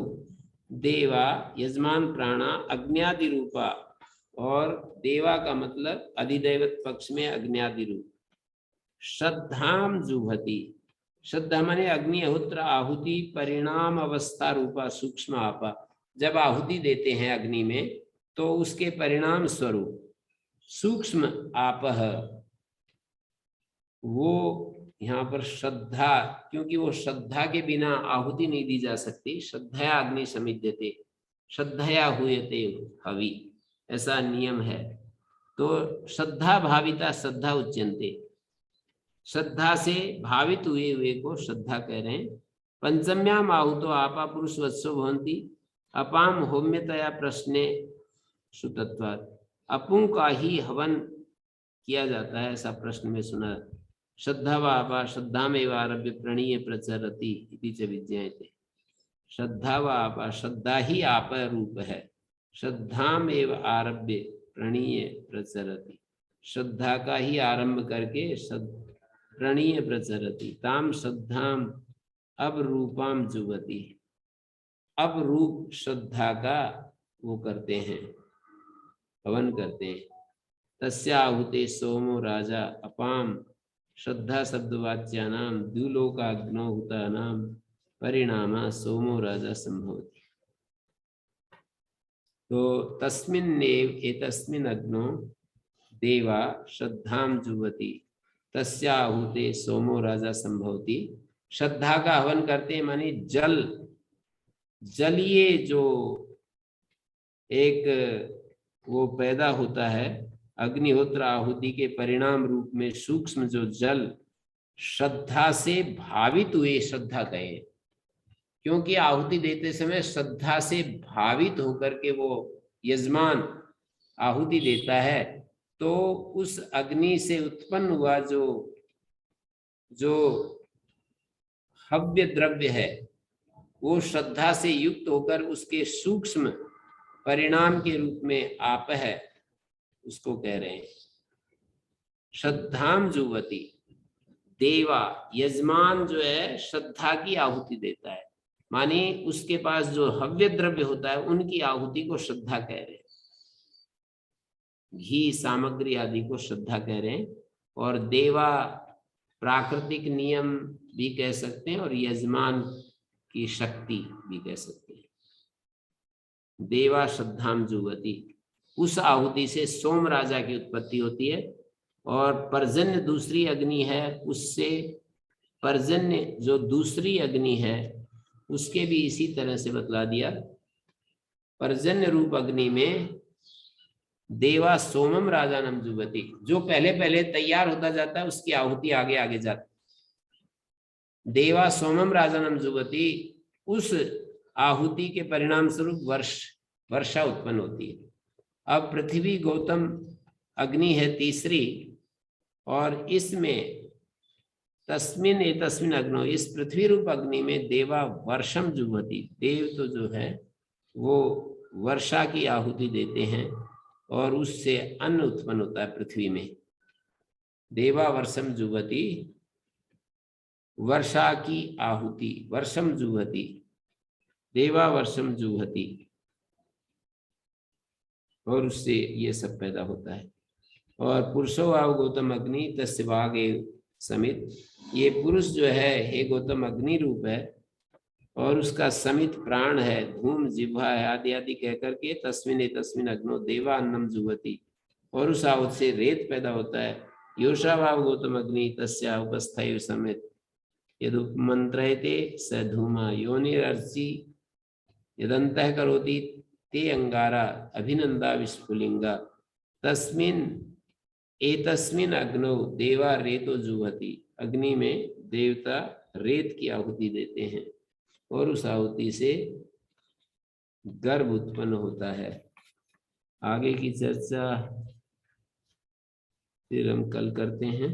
देवा यजमान प्राणा अग्न्यादि रूपा, और देवा का मतलब अधिदैवत पक्ष में अग्न्यादि रूप। श्रद्धाम जुभति, श्रद्धा माने अग्निहोत्र आहुति परिणाम अवस्था रूपा सूक्ष्म आपा, जब आहुति देते हैं अग्नि में तो उसके परिणाम स्वरूप सूक्ष्म आपह, वो यहाँ पर श्रद्धा, क्योंकि वो श्रद्धा के बिना आहुति नहीं दी जा सकती। श्रद्धया अग्नि समिध्यते श्रद्धया हुयते हवि, ऐसा नियम है। तो श्रद्धा भाविता श्रद्धा उच्यन्ते, श्रद्धा से भावित हुए हुए को श्रद्धा कह रहे हैं। पंचम्याम आहुतो आपा पुरुष वत्सो भवन्ति अपाम होम्यतया प्रश्ने सुतत्वात्, अपुं का ही हवन किया जाता है, ऐसा प्रश्न में सुना। श्रद्धा व आपा श्रद्धामेव आरभ्य प्रणीय प्रचरति इति च विज्ञायते, श्रद्धा व आपा श्रद्धा ही आप रूप है, श्रद्धामेव आरभ्य प्रणीय प्रचरति, श्रद्धा का ही आरंभ करके प्रणीय प्रचरति, ताम श्रद्धाम अब रूपाम जुवती, अब रूप श्रद्धा का वो करते हैं, हवन करते हैं। तस्याहुते सोमो राजा अपाम श्रद्धा शब्दवाच्यानाम द्युलोकाग्नोहुतानाम परिणामा सोमो राजा संभवति। तो तस्मिन्नेव एतस्मिन् अग्नो देवा श्रद्धाम जुवति तस्याहुते सोमो राजा संभवति, श्रद्धा का हवन करते हैं मानी जल, जलीय जो एक वो पैदा होता है अग्निहोत्र आहुति के परिणाम रूप में, सूक्ष्म जो जल श्रद्धा से भावित हुए, श्रद्धा कहे, क्योंकि आहुति देते समय श्रद्धा से भावित होकर के वो यजमान आहुति देता है, तो उस अग्नि से उत्पन्न हुआ जो हव्य द्रव्य है वो श्रद्धा से युक्त होकर उसके सूक्ष्म परिणाम के रूप में आप है, उसको कह रहे हैं। श्रद्धाम जुवती, देवा यजमान जो है श्रद्धा की आहुति देता है, माने उसके पास जो हव्य द्रव्य होता है उनकी आहुति को श्रद्धा कह रहे हैं, घी सामग्री आदि को श्रद्धा कह रहे हैं। और देवा प्राकृतिक नियम भी कह सकते हैं और यजमान की शक्ति भी कह सकते हैं। देवा श्रद्धाम जुवती, उस आहुति से सोम राजा की उत्पत्ति होती है, और पर्जन्य दूसरी अग्नि है, उससे पर्जन्य जो दूसरी अग्नि है उसके भी इसी तरह से बतला दिया पर्जन्य रूप अग्नि में देवा सोमम राजानम जुबती, जो पहले पहले तैयार होता जाता है उसकी आहुति आगे आगे जाती। देवा सोमम राजानम जुबती, उस आहुति के परिणाम स्वरूप वर्षा उत्पन्न होती है। अब पृथ्वी गौतम अग्नि है तीसरी, और इसमें तस्मिन ए तस्मिन अग्नो, इस पृथ्वी रूप अग्नि में देवा वर्षम जुबती, देव तो जो है वो वर्षा की आहुति देते हैं और उससे अन्न उत्पन्न होता है पृथ्वी में। देवा वर्षम जुबती, वर्षा की आहुति, वर्षम जुबती, देवा वर्षम जुबती, और उससे ये सब पैदा होता है। और पुरुषो आव गौतम अग्नि तस्य वाग समित, ये पुरुष जो है हे गौतम अग्नि रूप है और उसका समित प्राण है, धूम जिह्वा है आदि आदि कह करके तस्मिन तस्मिन अग्नो देवा अन्नम जुवती, और उस आहुति से रेत पैदा होता है। योषा भाव गौतम अग्नि तस्या उपस्थाय समित यदुपमंत्रयते स धूमा योनिरर्चि यदंतः करोति ते अंगारा अभिनंदा विस्फुलिंगा तस्मिन एतस्मिन अग्नौ देवा रेतो जुहति, अग्नि में देवता रेत की आहुति देते हैं और उस आहुति से गर्भ उत्पन्न होता है। आगे की चर्चा फिर हम कल करते हैं।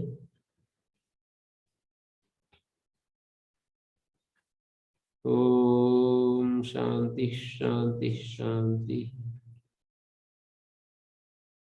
ओम शांति शांति शांति।